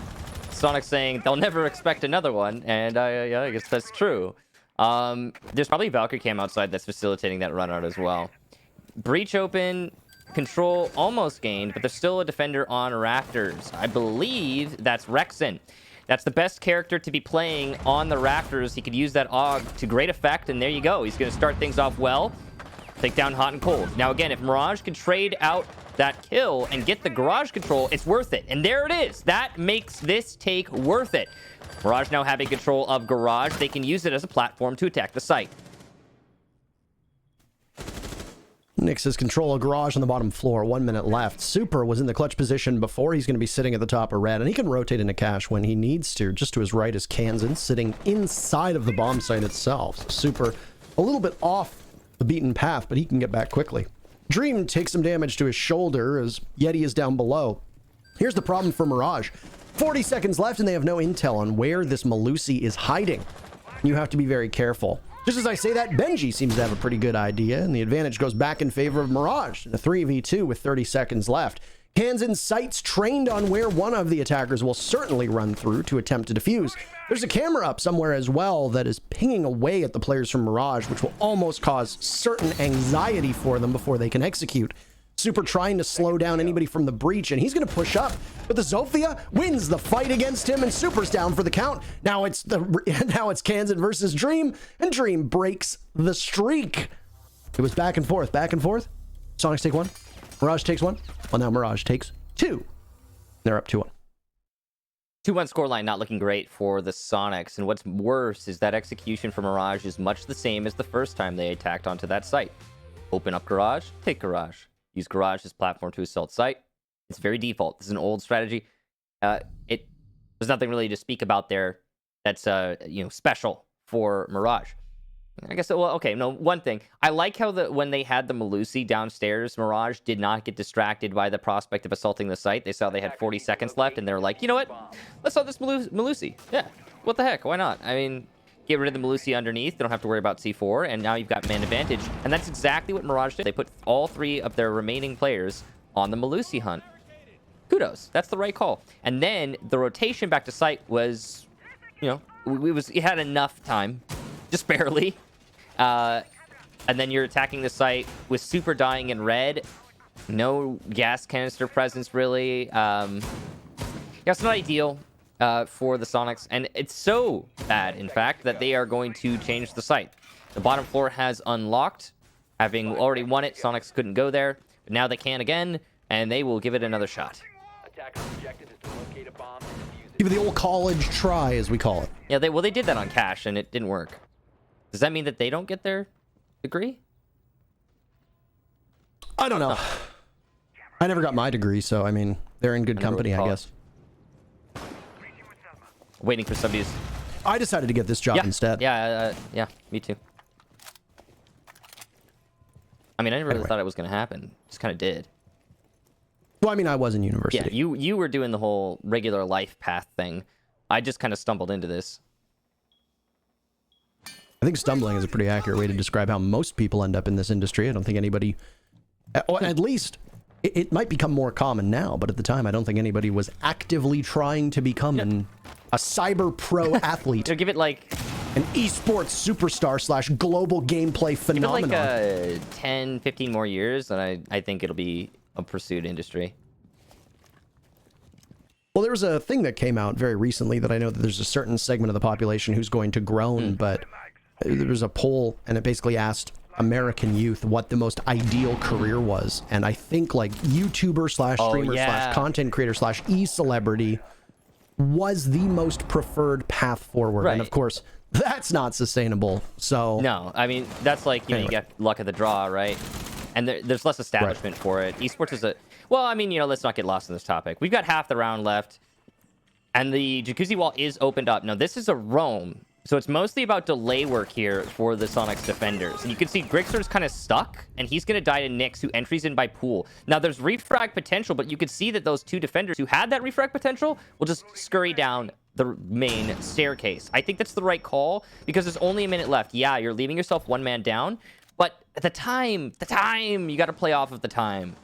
Sonic saying they'll never expect another one, and I guess that's true. There's probably a Valkyrie cam outside that's facilitating that run out as well. Breach open... Control almost gained, but there's still a defender on rafters. I believe that's Rexon. That's the best character to be playing on the rafters. He could use that AUG to great effect, and there you go. He's going to start things off well. Take down Hot and Cold. Now, again, if Mirage can trade out that kill and get the Garage control, it's worth it. And there it is. That makes this take worth it. Mirage now having control of Garage. They can use it as a platform to attack the site. Nyx has control of Garage on the bottom floor. 1 minute left. Super was in the clutch position before. He's going to be sitting at the top of red, and he can rotate into cash when he needs to. Just to his right is Kansan, sitting inside of the bomb site itself. So Super a little bit off the beaten path, but he can get back quickly. Dream takes some damage to his shoulder as Yeti is down below. Here's the problem for Mirage. 40 seconds left, and they have no intel on where this Malusi is hiding. You have to be very careful. Just as I say that, Benji seems to have a pretty good idea, and the advantage goes back in favor of Mirage in a 3v2 with 30 seconds left. Kansan's sights trained on where one of the attackers will certainly run through to attempt to defuse. There's a camera up somewhere as well that is pinging away at the players from Mirage, which will almost cause certain anxiety for them before they can execute. Super trying to slow down anybody from the breach, and he's going to push up, but the Zofia wins the fight against him, and Super's down for the count. Now it's Kansan versus Dream, and Dream breaks the streak. It was back and forth, back and forth. Soniqs take one, Mirage takes one. Well, now Mirage takes two. They're up 2-1. 2-1 scoreline not looking great for the Soniqs, and what's worse is that execution for Mirage is much the same as the first time they attacked onto that site. Open up Garage, take Garage. Use Garage as platform to assault site. It's very default. This is an old strategy. There's nothing really to speak about there that's special for Mirage. I guess, well, okay, no, one thing. I like how when they had the Malusi downstairs, Mirage did not get distracted by the prospect of assaulting the site. They saw they had 40 seconds left, and they were like, you know what? Let's assault this Malusi. Yeah, what the heck? Why not? I mean, get rid of the Malusi underneath. They don't have to worry about C4, and now you've got man advantage. And that's exactly what Mirage did. They put all 3 of their remaining players on the Malusi hunt. Kudos. That's the right call. And then the rotation back to site was, it had enough time, just barely. And then you're attacking the site with Super dying in red. No gas canister presence, really. Yeah, it's not ideal for the Sonics. And it's so bad, in fact, that they are going to change the site. The bottom floor has unlocked. Having already won it, Sonics couldn't go there. But now they can again, and they will give it another shot. Give it the old college try, as we call it. Yeah, they did that on Cash, and it didn't work. Does that mean that they don't get their degree? I don't know. I never got my degree, so, I mean, they're in good company, I guess. Waiting for somebody's... I decided to get this job instead. Yeah, me too. I mean, I never really thought it was going to happen. Just kind of did. Well, I mean, I was in university. Yeah, you were doing the whole regular life path thing. I just kind of stumbled into this. I think stumbling is a pretty accurate way to describe how most people end up in this industry. I don't think anybody... At least, it might become more common now, but at the time, I don't think anybody was actively trying to become a cyber pro athlete. Give it like... an esports superstar / global gameplay phenomenon. Give it like 10, 15 more years, and I think it'll be a pursued industry. Well, there was a thing that came out very recently that I know that there's a certain segment of the population who's going to groan, but there was a poll, and it basically asked American youth what the most ideal career was. And I think like YouTuber / streamer / content creator / e-celebrity was the most preferred path forward. Right. And of course, that's not sustainable. So no, I mean, that's like, you get luck of the draw, right? And there's less establishment for it. Esports is well, I mean, let's not get lost in this topic. We've got half the round left, and the Jacuzzi wall is opened up. Now, this is a roam, so it's mostly about delay work here for the Sonics defenders. And you can see Grixer's kind of stuck, and he's going to die to Nyx, who entries in by pool. Now, there's refrag potential, but you can see that those two defenders who had that refrag potential will just scurry down the main staircase. I think that's the right call, because there's only a minute left. Yeah, you're leaving yourself one man down, but at the time, you got to play off of the time.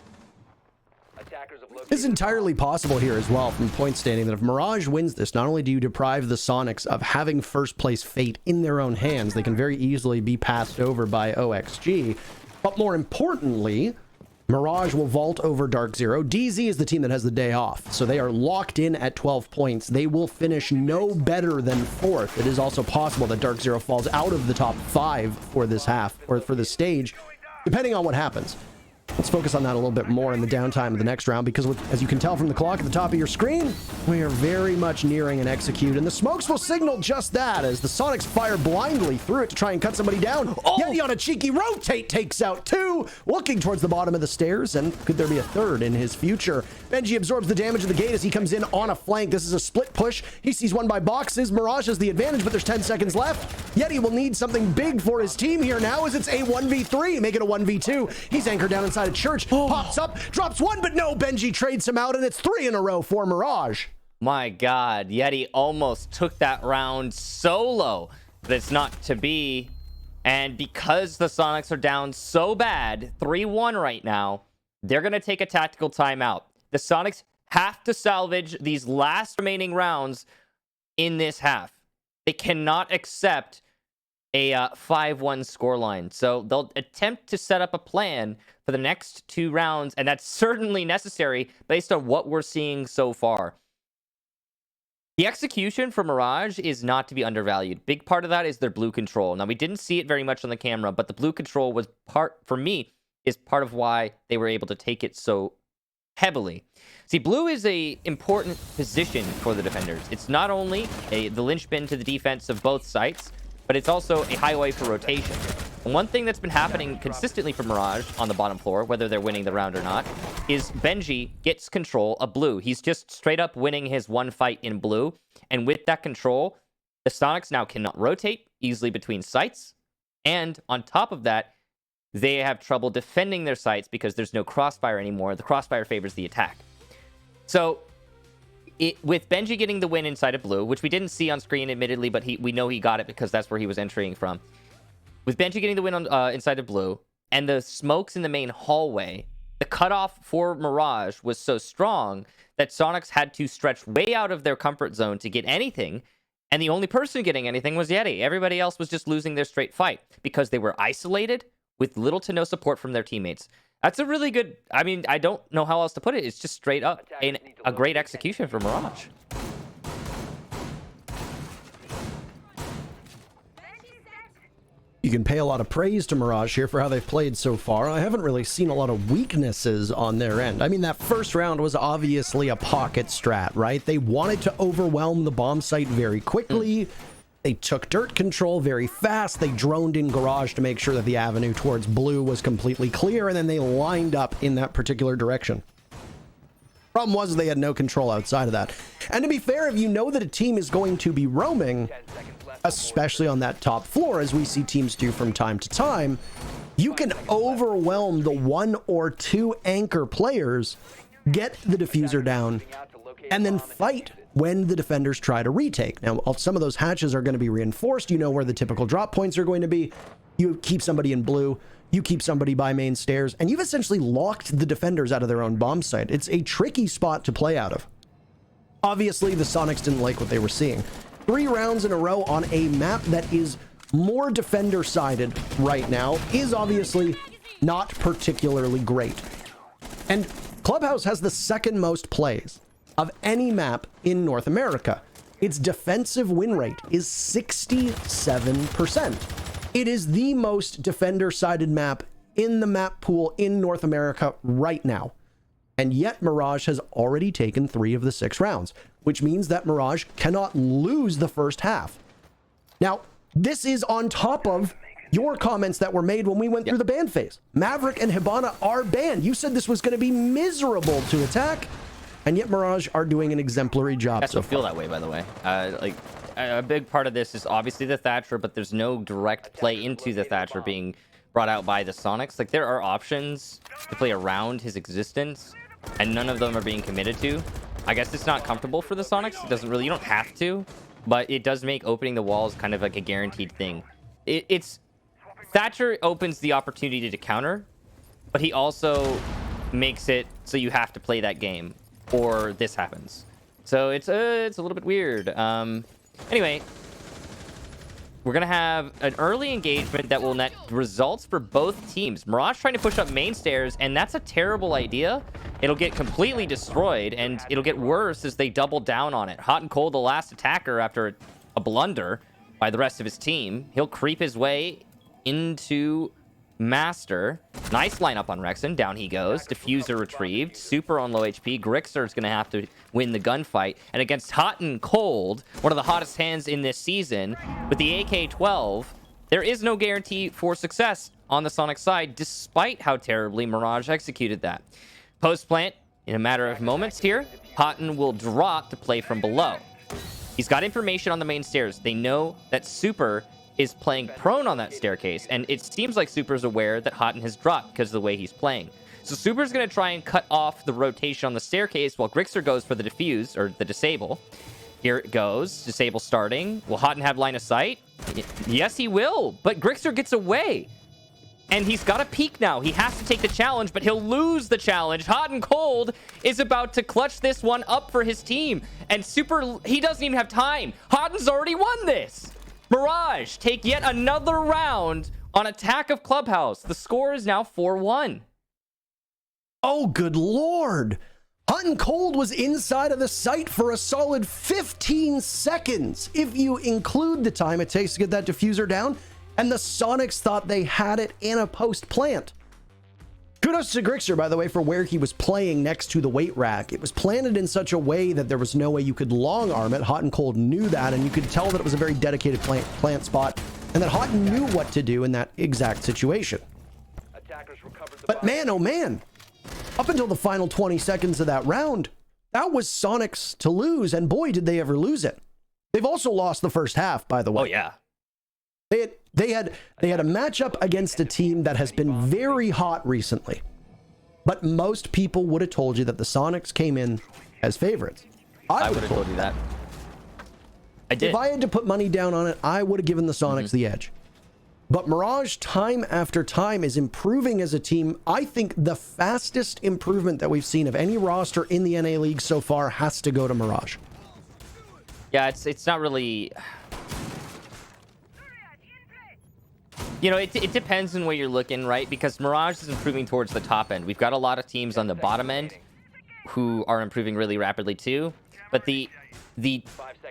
It's entirely possible here as well from point standing that if Mirage wins this, not only do you deprive the Sonics of having first place fate in their own hands, they can very easily be passed over by OXG, but more importantly, Mirage will vault over Dark Zero. DZ is the team that has the day off, so they are locked in at 12 points. They will finish no better than 4th. It is also possible that Dark Zero falls out of the top 5 for this half, or for this stage, depending on what happens. Let's focus on that a little bit more in the downtime of the next round, because as you can tell from the clock at the top of your screen, we are very much nearing an execute, and the smokes will signal just that as the Sonics fire blindly through it to try and cut somebody down. Yeti on a cheeky rotate takes out 2, looking towards the bottom of the stairs, and could there be a 3rd in his future? Benji absorbs the damage of the gate as he comes in on a flank. This is a split push. He sees one by boxes. Mirage has the advantage, but there's 10 seconds left. Yeti will need something big for his team here now as it's a 1v3, make it a 1v2. He's anchored down inside a church, pops up, drops 1, but no, Benji trades him out, and it's 3 in a row for Mirage. My God, Yeti almost took that round solo, but it's not to be. And because the Sonics are down so bad, 3-1 right now, they're going to take a tactical timeout. The Sonics have to salvage these last remaining rounds in this half. They cannot accept a 5-1 scoreline. So they'll attempt to set up a plan for the next 2 rounds, and that's certainly necessary based on what we're seeing so far. The execution for Mirage is not to be undervalued. Big part of that is their blue control. Now, we didn't see it very much on the camera, but the blue control was for me, is part of why they were able to take it so heavily. See, blue is a important position for the defenders. It's not only the linchpin to the defense of both sites, but it's also a highway for rotation. And one thing that's been happening consistently for Mirage on the bottom floor, whether they're winning the round or not, is Benji gets control of blue. He's just straight up winning his one fight in blue. And with that control, the Sonics now cannot rotate easily between sites. And on top of that, they have trouble defending their sites because there's no crossfire anymore. The crossfire favors the attack. So with Benji getting the win inside of blue, which we didn't see on screen admittedly, but we know he got it because that's where he was entering from. With Benji getting the win on, inside of blue, and the smokes in the main hallway, the cutoff for Mirage was so strong that Sonics had to stretch way out of their comfort zone to get anything, and the only person getting anything was Yeti. Everybody else was just losing their straight fight because they were isolated with little to no support from their teammates. That's a really good, I mean, I don't know how else to put it. It's just straight up a great execution for Mirage. You can pay a lot of praise to Mirage here for how they've played so far. I haven't really seen a lot of weaknesses on their end. I mean, that first round was obviously a pocket strat, right? They wanted to overwhelm the bomb site very quickly. They took dirt control very fast. They droned in garage to make sure that the avenue towards blue was completely clear, and then they lined up in that particular direction. Problem was they had no control outside of that. And to be fair, if you know that a team is going to be roaming, especially on that top floor, as we see teams do from time to time, you can overwhelm the 1 or 2 anchor players, get the diffuser down, and then fight when the defenders try to retake. Now, some of those hatches are going to be reinforced. You know where the typical drop points are going to be. You keep somebody in blue, you keep somebody by main stairs, and you've essentially locked the defenders out of their own bomb site. It's a tricky spot to play out of. Obviously, the Soniqs didn't like what they were seeing. 3 rounds in a row on a map that is more defender-sided right now is obviously not particularly great. And Clubhouse has the second most plays of any map in North America. Its defensive win rate is 67%. It is the most defender-sided map in the map pool in North America right now. And yet Mirage has already taken 3 of the 6 rounds, which means that Mirage cannot lose the first half. Now, this is on top of your comments that were made when we went through the ban phase. Maverick and Hibana are banned. You said this was going to be miserable to attack, and yet Mirage are doing an exemplary job. I still feel that way, by the way. A big part of this is obviously the Thatcher, but there's no direct play into the Thatcher being brought out by the Soniqs. Like, there are options to play around his existence, and none of them are being committed to. I guess it's not comfortable for the Soniqs. It doesn't really, you don't have to, but it does make opening the walls kind of like a guaranteed thing. It's Thatcher opens the opportunity to counter, but he also makes it so you have to play that game or this happens. So it's a little bit weird. Anyway, we're going to have an early engagement that will net results for both teams. Mirage trying to push up main stairs, and that's a terrible idea. It'll get completely destroyed, and it'll get worse as they double down on it. Hot and Cold, the last attacker after a blunder by the rest of his team. He'll creep his way into Master. Nice lineup on Rexon. Down he goes. Diffuser retrieved. Super on low HP. Grixer's going to have to win the gunfight. And against Hot and Cold, one of the hottest hands in this season, with the AK-12, there is no guarantee for success on the Sonic side, despite how terribly Mirage executed that. Post-plant, in a matter of moments here, Houghton will drop to play from below. He's got information on the main stairs. They know that Super is playing prone on that staircase, and it seems like Super's aware that Houghton has dropped because of the way he's playing. So Super's going to try and cut off the rotation on the staircase while Grixer goes for the defuse, or the disable. Here it goes. Disable starting. Will Houghton have line of sight? Yes, he will, but Grixer gets away. And he's got a peek now. He has to take the challenge, but he'll lose the challenge. Hot and Cold is about to clutch this one up for his team. And Super, he doesn't even have time. Houghton's already won this. Mirage take yet another round on attack of Clubhouse. The score is now 4-1. Oh, good lord. Hot and Cold was inside of the site for a solid 15 seconds. If you include the time it takes to get that diffuser down, and the Soniqs thought they had it in a post plant. Kudos to Grixer, by the way, for where he was playing next to the weight rack. It was planted in such a way that there was no way you could long arm it. Hot and Cold knew that, and you could tell that it was a very dedicated plant spot, and that Hot knew what to do in that exact situation. But man, oh man, up until the final 20 seconds of that round, that was Soniqs to lose, and boy, did they ever lose it. They've also lost the first half, by the way. Oh, yeah. They had a matchup against a team that has been very hot recently, but most people would have told you that the Soniqs came in as favorites. I would have told you that. I did. If I had to put money down on it, I would have given the Soniqs the edge. But Mirage, time after time, is improving as a team. I think the fastest improvement that we've seen of any roster in the NA League so far has to go to Mirage. Yeah, it's not really... You know, it depends on where you're looking, right? Because Mirage is improving towards the top end. We've got a lot of teams on the bottom end who are improving really rapidly too. But the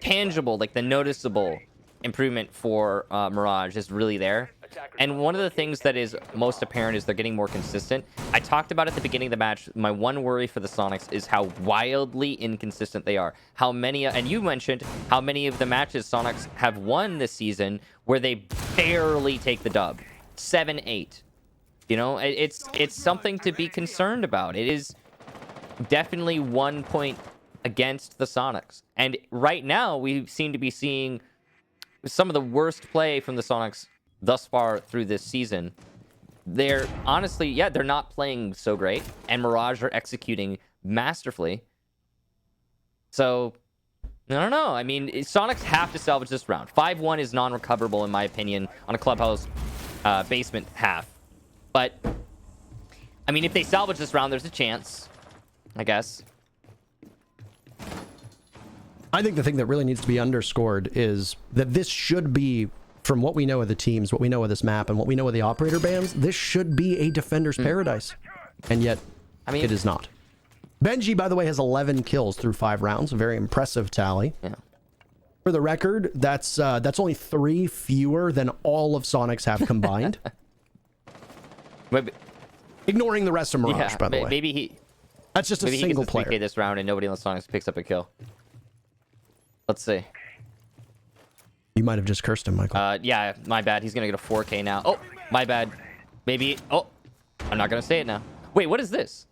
tangible, like the noticeable improvement for Mirage is really there. And one of the things that is most apparent is they're getting more consistent. I talked about at the beginning of the match, my one worry for the Sonics is how wildly inconsistent they are. How many, and you mentioned how many of the matches Sonics have won this season where they barely take the dub. 7-8. You know, it's something to be concerned about. It is definitely 1 point against the Sonics. And right now, we seem to be seeing some of the worst play from the Sonics thus far through this season. They're honestly, yeah, they're not playing so great, and Mirage are executing masterfully. So, I don't know. I mean, Sonics have to salvage this round. 5-1 is non-recoverable, in my opinion, on a clubhouse basement half. But, I mean, if they salvage this round, there's a chance, I guess. I think the thing that really needs to be underscored is that this should be, from what we know of the teams, what we know of this map, and what we know of the operator bans, this should be a defender's paradise. And yet, I mean, it is not. Benji, by the way, has 11 kills through 5 rounds. A very impressive tally. Yeah. For the record, that's only 3 fewer than all of Sonics have combined. Ignoring the rest of Mirage, by the way. Maybe that's just a single player. Maybe he gets this round and nobody on the Sonics picks up a kill. Let's see. You might have just cursed him, Michael. Yeah, my bad. He's going to get a 4K now. Oh, my bad. Maybe. Oh, I'm not going to say it now. Wait, what is this?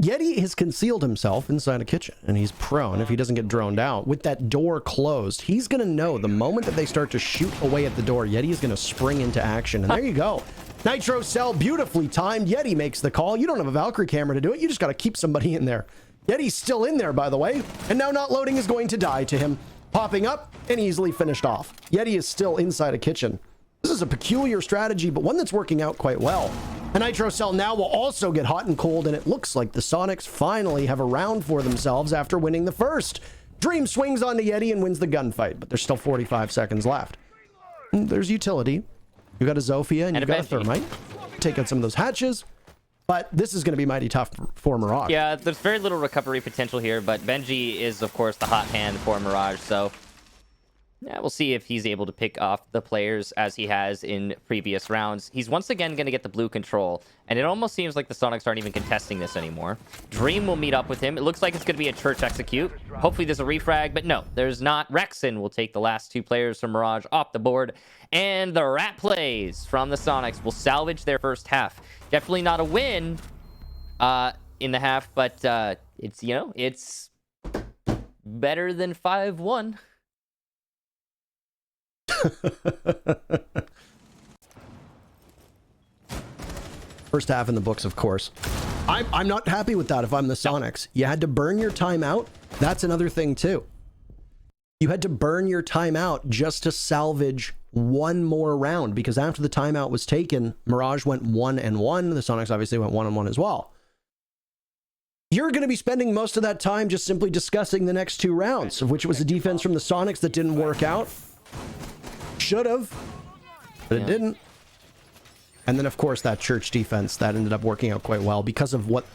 Yeti has concealed himself inside a kitchen, and he's prone if he doesn't get droned out. With that door closed, he's going to know the moment that they start to shoot away at the door, Yeti is going to spring into action. And there you go. Nitro Cell, beautifully timed. Yeti makes the call. You don't have a Valkyrie camera to do it. You just got to keep somebody in there. Yeti's still in there, by the way. And now not loading is going to die to him. Popping up and easily finished off. Yeti is still inside a kitchen. This is a peculiar strategy, but one that's working out quite well. And Nitro Cell now will also get hot and cold, and it looks like the Sonics finally have a round for themselves after winning the first. Dream swings onto Yeti and wins the gunfight, but there's still 45 seconds left. And there's utility. You got a Zofia and you've got a Thermite. Take out some of those hatches. But this is going to be mighty tough for Mirage. Yeah, there's very little recovery potential here, but Benji is, of course, the hot hand for Mirage, so yeah, we'll see if he's able to pick off the players as he has in previous rounds. He's once again going to get the blue control, and it almost seems like the Sonics aren't even contesting this anymore. Dream will meet up with him. It looks like it's going to be a church execute. Hopefully there's a refrag, but no, there's not. Rexon will take the last 2 players from Mirage off the board, and the rat plays from the Sonics will salvage their first half. Definitely not a win in the half, but it's, you know, it's better than 5-1. First half in the books, of course. I'm not happy with that if I'm the Sonics. You had to burn your timeout. That's another thing, too. You had to burn your timeout just to salvage one more round, because after the timeout was taken, Mirage went 1-1. The Sonics obviously went 1-1 as well. You're going to be spending most of that time just simply discussing the next 2 rounds, of which it was a defense from the Sonics that didn't work out. Should have, but it didn't. And then, of course, that church defense that ended up working out quite well because of what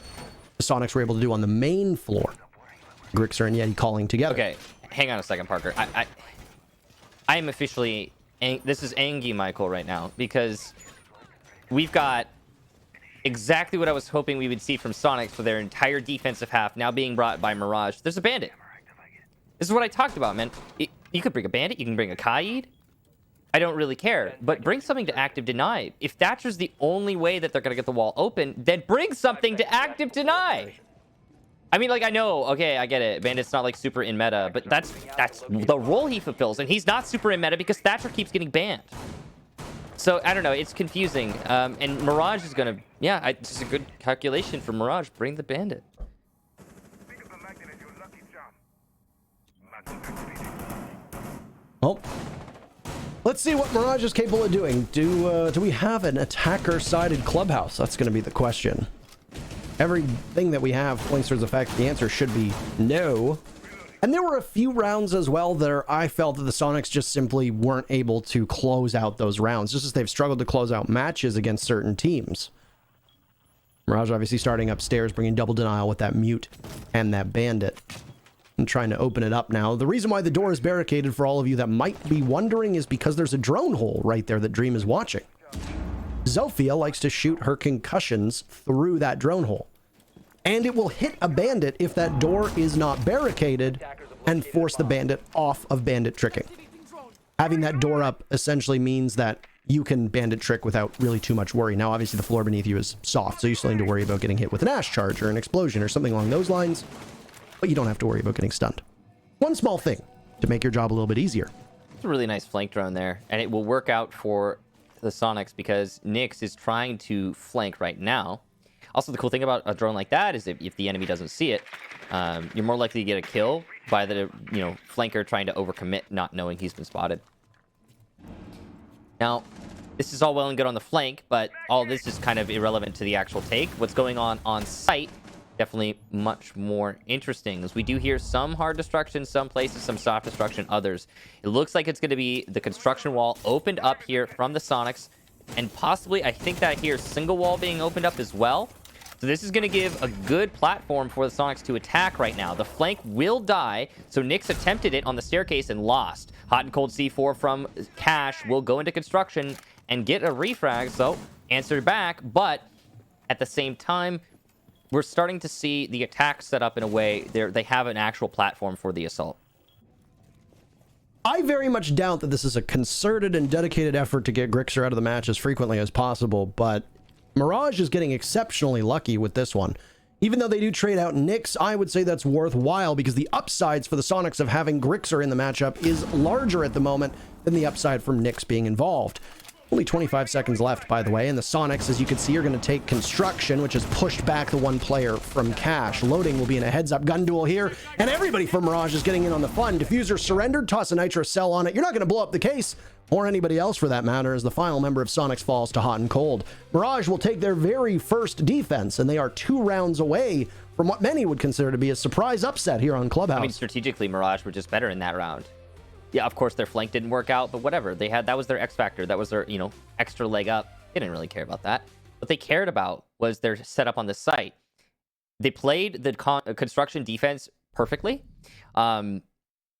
the Sonics were able to do on the main floor. Grixer and Yeti calling together. Okay, hang on a second, Parker. I am officially... This is Angie Michael right now, because we've got exactly what I was hoping we would see from Sonics for their entire defensive half now being brought by Mirage. There's a bandit. This is what I talked about, man. You could bring a bandit, you can bring a Kaid. I don't really care, but bring something to active deny. If Thatcher's the only way that they're going to get the wall open, then bring something to active deny. I mean, like, I know, okay, I get it. Bandit's not, like, super in meta, but that's the role he fulfills, and he's not super in meta because Thatcher keeps getting banned. So, I don't know, it's confusing. And Mirage is going to, yeah, it's just a good calculation for Mirage. Bring the bandit. Oh. Let's see what Mirage is capable of doing. Do we have an attacker-sided clubhouse? That's going to be the question. Everything that we have points towards the fact the answer should be no. And there were a few rounds as well that I felt that the Sonics just simply weren't able to close out those rounds, just as they've struggled to close out matches against certain teams. Mirage obviously starting upstairs, bringing double denial with that mute and that bandit. And trying to open it up now. The reason why the door is barricaded, for all of you that might be wondering, is because there's a drone hole right there that Dream is watching. Zofia likes to shoot her concussions through that drone hole. And it will hit a bandit if that door is not barricaded and force the bandit off of bandit tricking. Having that door up essentially means that you can bandit trick without really too much worry. Now, obviously, the floor beneath you is soft, so you still need to worry about getting hit with an ash charge or an explosion or something along those lines, but you don't have to worry about getting stunned. One small thing to make your job a little bit easier. It's a really nice flank drone there, and it will work out for the Sonics because Nyx is trying to flank right now. Also, the cool thing about a drone like that is if the enemy doesn't see it, you're more likely to get a kill by the flanker trying to overcommit, not knowing he's been spotted. Now, this is all well and good on the flank, but all this is kind of irrelevant to the actual take. What's going on site, definitely much more interesting, as we do hear some hard destruction, some places, some soft destruction, others. It looks like it's going to be the construction wall opened up here from the Sonics, and possibly, I think that I hear single wall being opened up as well. So this is going to give a good platform for the Sonics to attack right now. The flank will die, so Nyx attempted it on the staircase and lost. Hot and cold C4 from Cash will go into construction and get a refrag, so answer back, but at the same time, we're starting to see the attack set up in a way they have an actual platform for the assault. I very much doubt that this is a concerted and dedicated effort to get Grixer out of the match as frequently as possible, but Mirage is getting exceptionally lucky with this one. Even though they do trade out Nyx, I would say that's worthwhile because the upsides for the Sonics of having Grixer in the matchup is larger at the moment than the upside from Nyx being involved. Only 25 seconds left, by the way, and the Sonics, as you can see, are going to take construction, which has pushed back the one player from Cash. Loading will be in a heads-up gun duel here, and everybody from Mirage is getting in on the fun. Diffuser surrendered, toss a nitro cell on it. You're not going to blow up the case, or anybody else for that matter, as the final member of Sonics falls to hot and cold. Mirage will take their very first defense, and they are 2 rounds away from what many would consider to be a surprise upset here on Clubhouse. I mean, strategically, Mirage were just better in that round. Yeah, of course, their flank didn't work out, but whatever. That was their X factor. That was their, extra leg up. They didn't really care about that. What they cared about was their setup on the site. They played the construction defense perfectly. A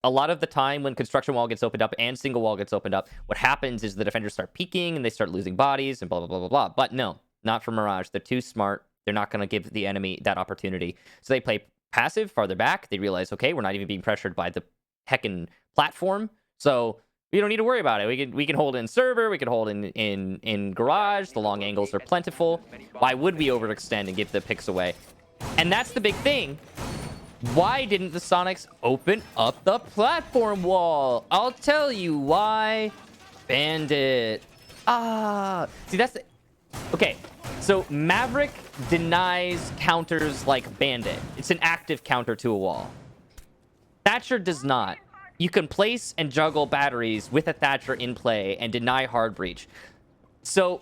lot of the time when construction wall gets opened up and single wall gets opened up, what happens is the defenders start peeking and they start losing bodies and blah, blah, blah, blah, blah. But no, not for Mirage. They're too smart. They're not going to give the enemy that opportunity. So they play passive farther back. They realize, okay, we're not even being pressured by the heckin' platform, so we don't need to worry about it. We can hold in server, we can hold in garage. The long angles are plentiful. Why would we overextend and give the picks away? And that's the big thing. Why didn't the Sonics open up the platform wall? I'll tell you why. Bandit. See, that's the... Okay, so Maverick denies counters like Bandit. It's an active counter to a wall. Thatcher does not. You can place and juggle batteries with a Thatcher in play and deny hard breach. So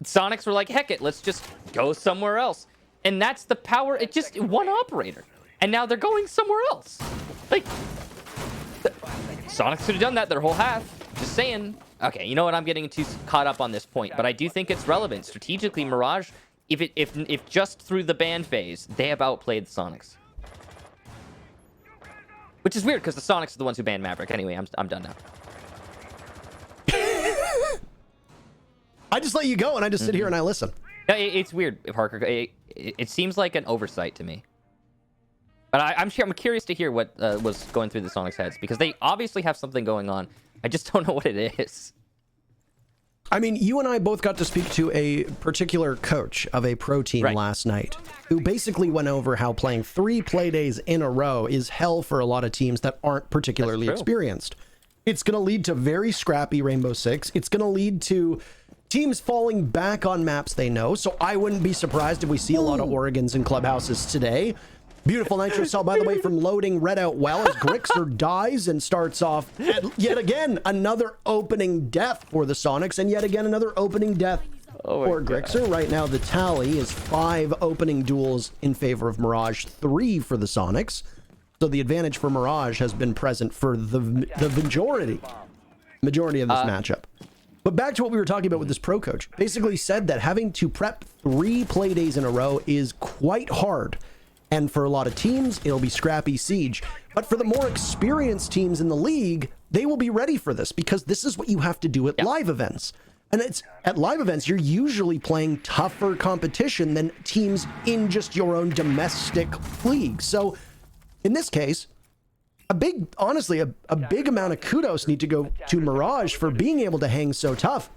Sonics were like, heck it, let's just go somewhere else. And that's the power. It just one operator. And now they're going somewhere else. Like, Sonics could have done that their whole half. Just saying. Okay, you know what? I'm getting too caught up on this point, but I do think it's relevant. Strategically, Mirage, if just through the ban phase, they have outplayed the Sonics. Which is weird, because the Sonics are the ones who banned Maverick. Anyway, I'm done now. I just let you go, and I just sit here and I listen. No, it's weird, Parker. It seems like an oversight to me. But I'm curious to hear what was going through the Sonics' heads, because they obviously have something going on. I just don't know what it is. I mean, you and I both got to speak to a particular coach of a pro team last night who basically went over how playing 3 Playdays in a row is hell for a lot of teams that aren't particularly experienced. It's going to lead to very scrappy Rainbow Six. It's going to lead to teams falling back on maps they know. So I wouldn't be surprised if we see a lot of Oregons in clubhouses today. Beautiful nitro cell, by the way, from Loading, read out well as Grixer dies and starts off yet again another opening death for the Sonics, and yet again another opening death for Grixer. Right now the tally is 5 opening duels in favor of Mirage, 3 for the Sonics. So the advantage for Mirage has been present for the majority of this matchup. But back to what we were talking about with this pro coach. Basically said that having to prep 3 play days in a row is quite hard. And for a lot of teams, it'll be scrappy siege. But for the more experienced teams in the league, they will be ready for this because this is what you have to do at live events. And it's at live events, you're usually playing tougher competition than teams in just your own domestic league. So in this case, honestly, a big amount of kudos need to go to Mirage for being able to hang so tough.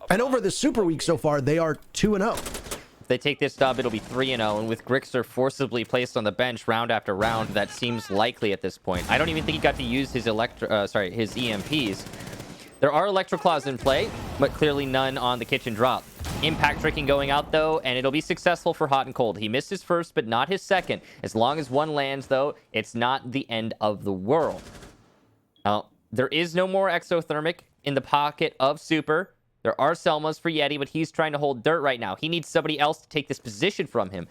And over the Super Week so far, they are 2-0. If they take this dub, it'll be 3-0. And with Grixer forcibly placed on the bench round after round, that seems likely at this point. I don't even think he got to use his his EMPs. There are Electro Claws in play, but clearly none on the kitchen drop. Impact tricking going out, though, and it'll be successful for Hot and Cold. He missed his first, but not his second. As long as one lands, though, it's not the end of the world. Now, there is no more Exothermic in the pocket of Super. There are Selmas for Yeti, but he's trying to hold dirt right now. He needs somebody else to take this position from him.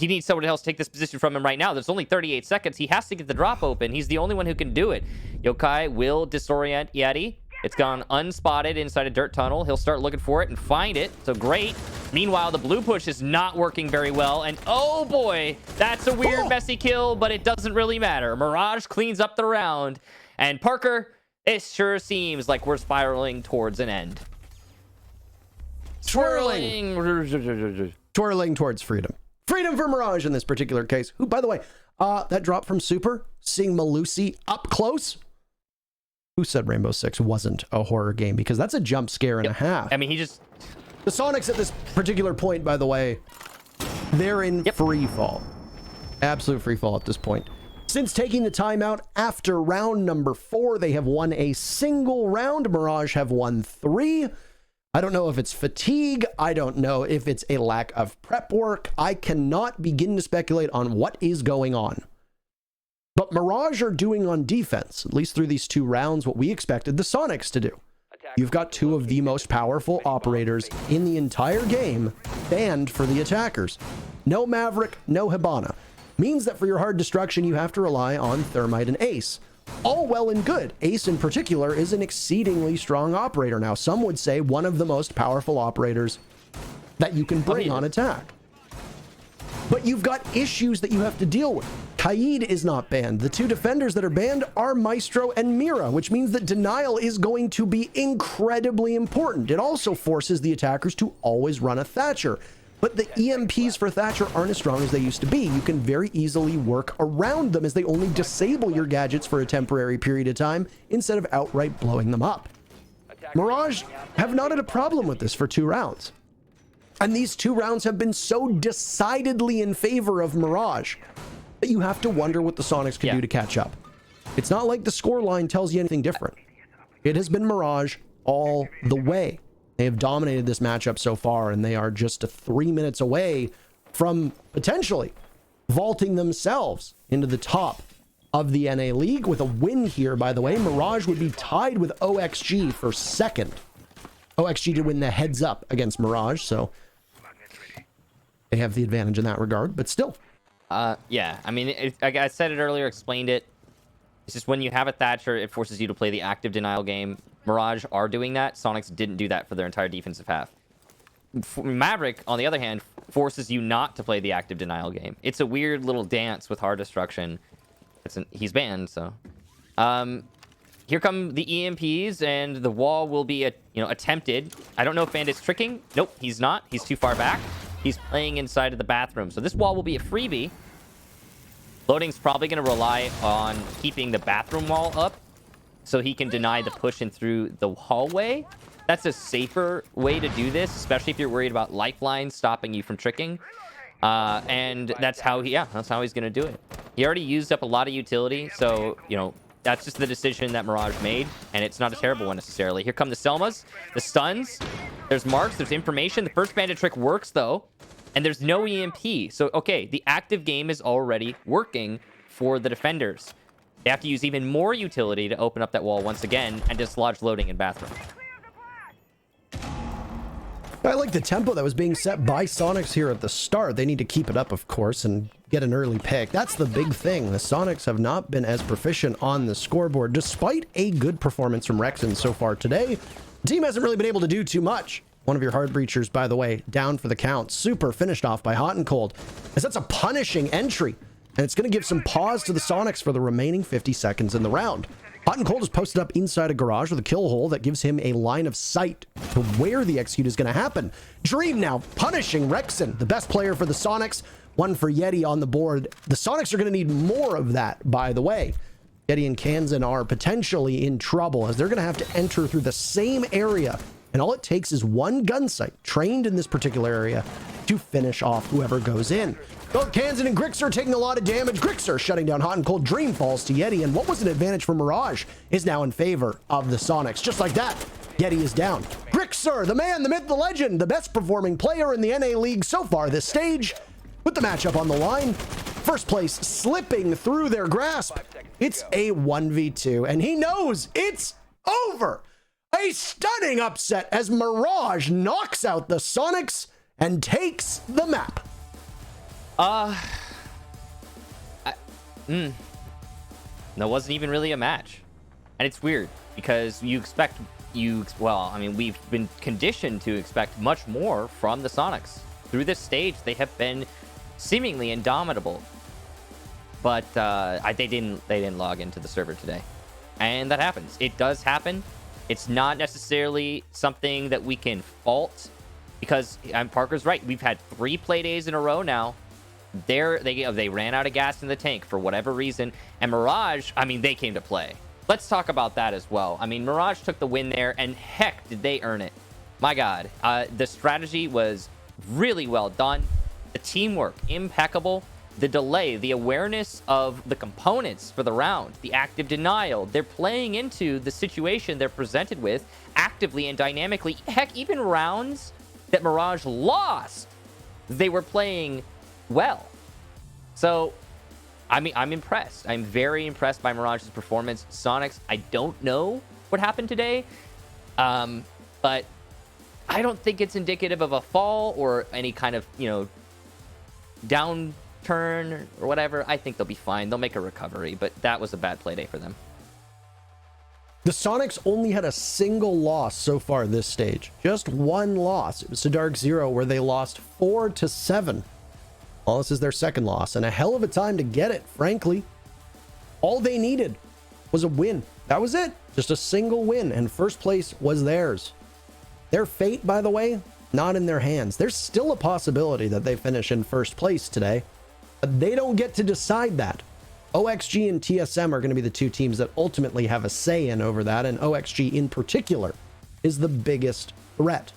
Right now. There's only 38 seconds. He has to get the drop open. He's the only one who can do it. Yokai will disorient Yeti. It's gone unspotted inside a dirt tunnel. He'll start looking for it and find it. So great. Meanwhile, the blue push is not working very well. And oh boy, that's a weird, messy kill, but it doesn't really matter. Mirage cleans up the round. And Parker, it sure seems like we're spiraling towards an end. Twirling towards freedom. Freedom for Mirage in this particular case. Who, by the way, that drop from Super, seeing Malusi up close. Who said Rainbow Six wasn't a horror game? Because that's a jump scare and a half. I mean, The Soniqs at this particular point, by the way, they're in free fall. Absolute free fall at this point. Since taking the timeout after round number 4, they have won a single round. Mirage have won 3. I don't know if it's fatigue. I don't know if it's a lack of prep work. I cannot begin to speculate on what is going on. But Mirage are doing on defense, at least through these 2 rounds, what we expected the Soniqs to do. You've got 2 of the most powerful operators in the entire game banned for the attackers. No Maverick, no Hibana. Means that for your hard destruction, you have to rely on Thermite and Ace. All well and good. Ace in particular is an exceedingly strong operator now. Some would say one of the most powerful operators that you can bring on attack. But you've got issues that you have to deal with. Kaid is not banned. The 2 defenders that are banned are Maestro and Mira, which means that denial is going to be incredibly important. It also forces the attackers to always run a Thatcher. But the EMPs for Thatcher aren't as strong as they used to be. You can very easily work around them as they only disable your gadgets for a temporary period of time instead of outright blowing them up. Mirage have not had a problem with this for 2 rounds. And these 2 rounds have been so decidedly in favor of Mirage that you have to wonder what the Soniqs can do to catch up. It's not like the scoreline tells you anything different. It has been Mirage all the way. They have dominated this matchup so far, and they are just 3 minutes away from potentially vaulting themselves into the top of the NA League. With a win here, by the way, Mirage would be tied with OXG for second. OXG to win the heads up against Mirage, so they have the advantage in that regard, but still. Yeah, I mean, I said it earlier, explained it. It's just when you have a Thatcher, it forces you to play the active denial game. Mirage are doing that. Soniqs didn't do that for their entire defensive half. Maverick, on the other hand, forces you not to play the active denial game. It's a weird little dance with hard destruction. He's banned, so. Here come the EMPs, and the wall will be, attempted. I don't know if Bandit's tricking. Nope, he's not. He's too far back. He's playing inside of the bathroom. So this wall will be a freebie. Loading's probably going to rely on keeping the bathroom wall up so he can deny the push in through the hallway. That's a safer way to do this, especially if you're worried about lifelines stopping you from tricking. And that's how that's how he's going to do it. He already used up a lot of utility, so, that's just the decision that Mirage made, and it's not a terrible one necessarily. Here come the Selmas, the stuns. There's marks, there's information. The first bandit trick works, though, and there's no EMP. So, okay, the active game is already working for the defenders. They have to use even more utility to open up that wall once again and dislodge loading in bathroom. I like the tempo that was being set by Soniqs here at the start. They need to keep it up, of course, and get an early pick. That's the big thing. The Soniqs have not been as proficient on the scoreboard, despite a good performance from Rexon so far today. The team hasn't really been able to do too much. One of your hard breachers, by the way, down for the count. Super finished off by Hot and Cold, as that's a punishing entry, and it's going to give some pause to the Soniqs for the remaining 50 seconds in the round. Hot and Cold is posted up inside a garage with a kill hole that gives him a line of sight to where the execute is going to happen. Dream now punishing Rexon, the best player for the Soniqs. One for Yeti on the board. The Soniqs are going to need more of that, by the way. Yeti and Kansan are potentially in trouble, as they're going to have to enter through the same area. And all it takes is one gun sight trained in this particular area to finish off whoever goes in. Both Kansan and Grixer taking a lot of damage. Grixer shutting down Hot and Cold. Dream falls to Yeti, and what was an advantage for Mirage is now in favor of the Soniqs. Just like that, Yeti is down. Grixer, the man, the myth, the legend, the best performing player in the NA League so far this stage, with the matchup on the line. First place slipping through their grasp. It's a 1v2, and he knows it's over. A stunning upset as Mirage knocks out the Soniqs and takes the map. That wasn't even really a match. And it's weird because well, I mean, we've been conditioned to expect much more from the Soniqs. Through this stage, they have been seemingly indomitable. But they didn't log into the server today. And that happens. It does happen. It's not necessarily something that we can fault, because Parker's right. We've had 3 play days in a row now. They ran out of gas in the tank for whatever reason. And Mirage, I mean, they came to play. Let's talk about that as well. I mean, Mirage took the win there, and heck, did they earn it. My God. The strategy was really well done. The teamwork, impeccable. The delay, the awareness of the components for the round, the active denial. They're playing into the situation they're presented with actively and dynamically. Heck, even rounds that Mirage lost, they were playing well. So, I mean, I'm impressed. I'm very impressed by Mirage's performance. Soniqs, I don't know what happened today, but I don't think it's indicative of a fall or any kind of, downturn or whatever. I think they'll be fine. They'll make a recovery, but that was a bad play day for them. The Soniqs only had a single loss so far this stage. Just one loss. It was to Dark Zero, where they lost 4-7. Well, this is their second loss, and a hell of a time to get it, frankly. All they needed was a win. That was it. Just a single win, and first place was theirs. Their fate, by the way, not in their hands. There's still a possibility that they finish in first place today, but they don't get to decide that. OXG and TSM are going to be the 2 teams that ultimately have a say in over that, and OXG in particular is the biggest threat.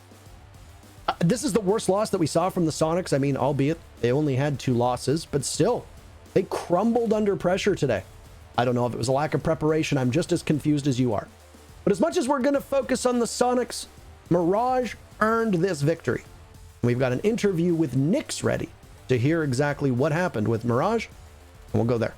This is the worst loss that we saw from the Soniqs. I mean, albeit they only had 2 losses, but still, they crumbled under pressure today. I don't know if it was a lack of preparation. I'm just as confused as you are. But as much as we're going to focus on the Soniqs, Mirage earned this victory. We've got an interview with Nyx ready to hear exactly what happened with Mirage, and we'll go there.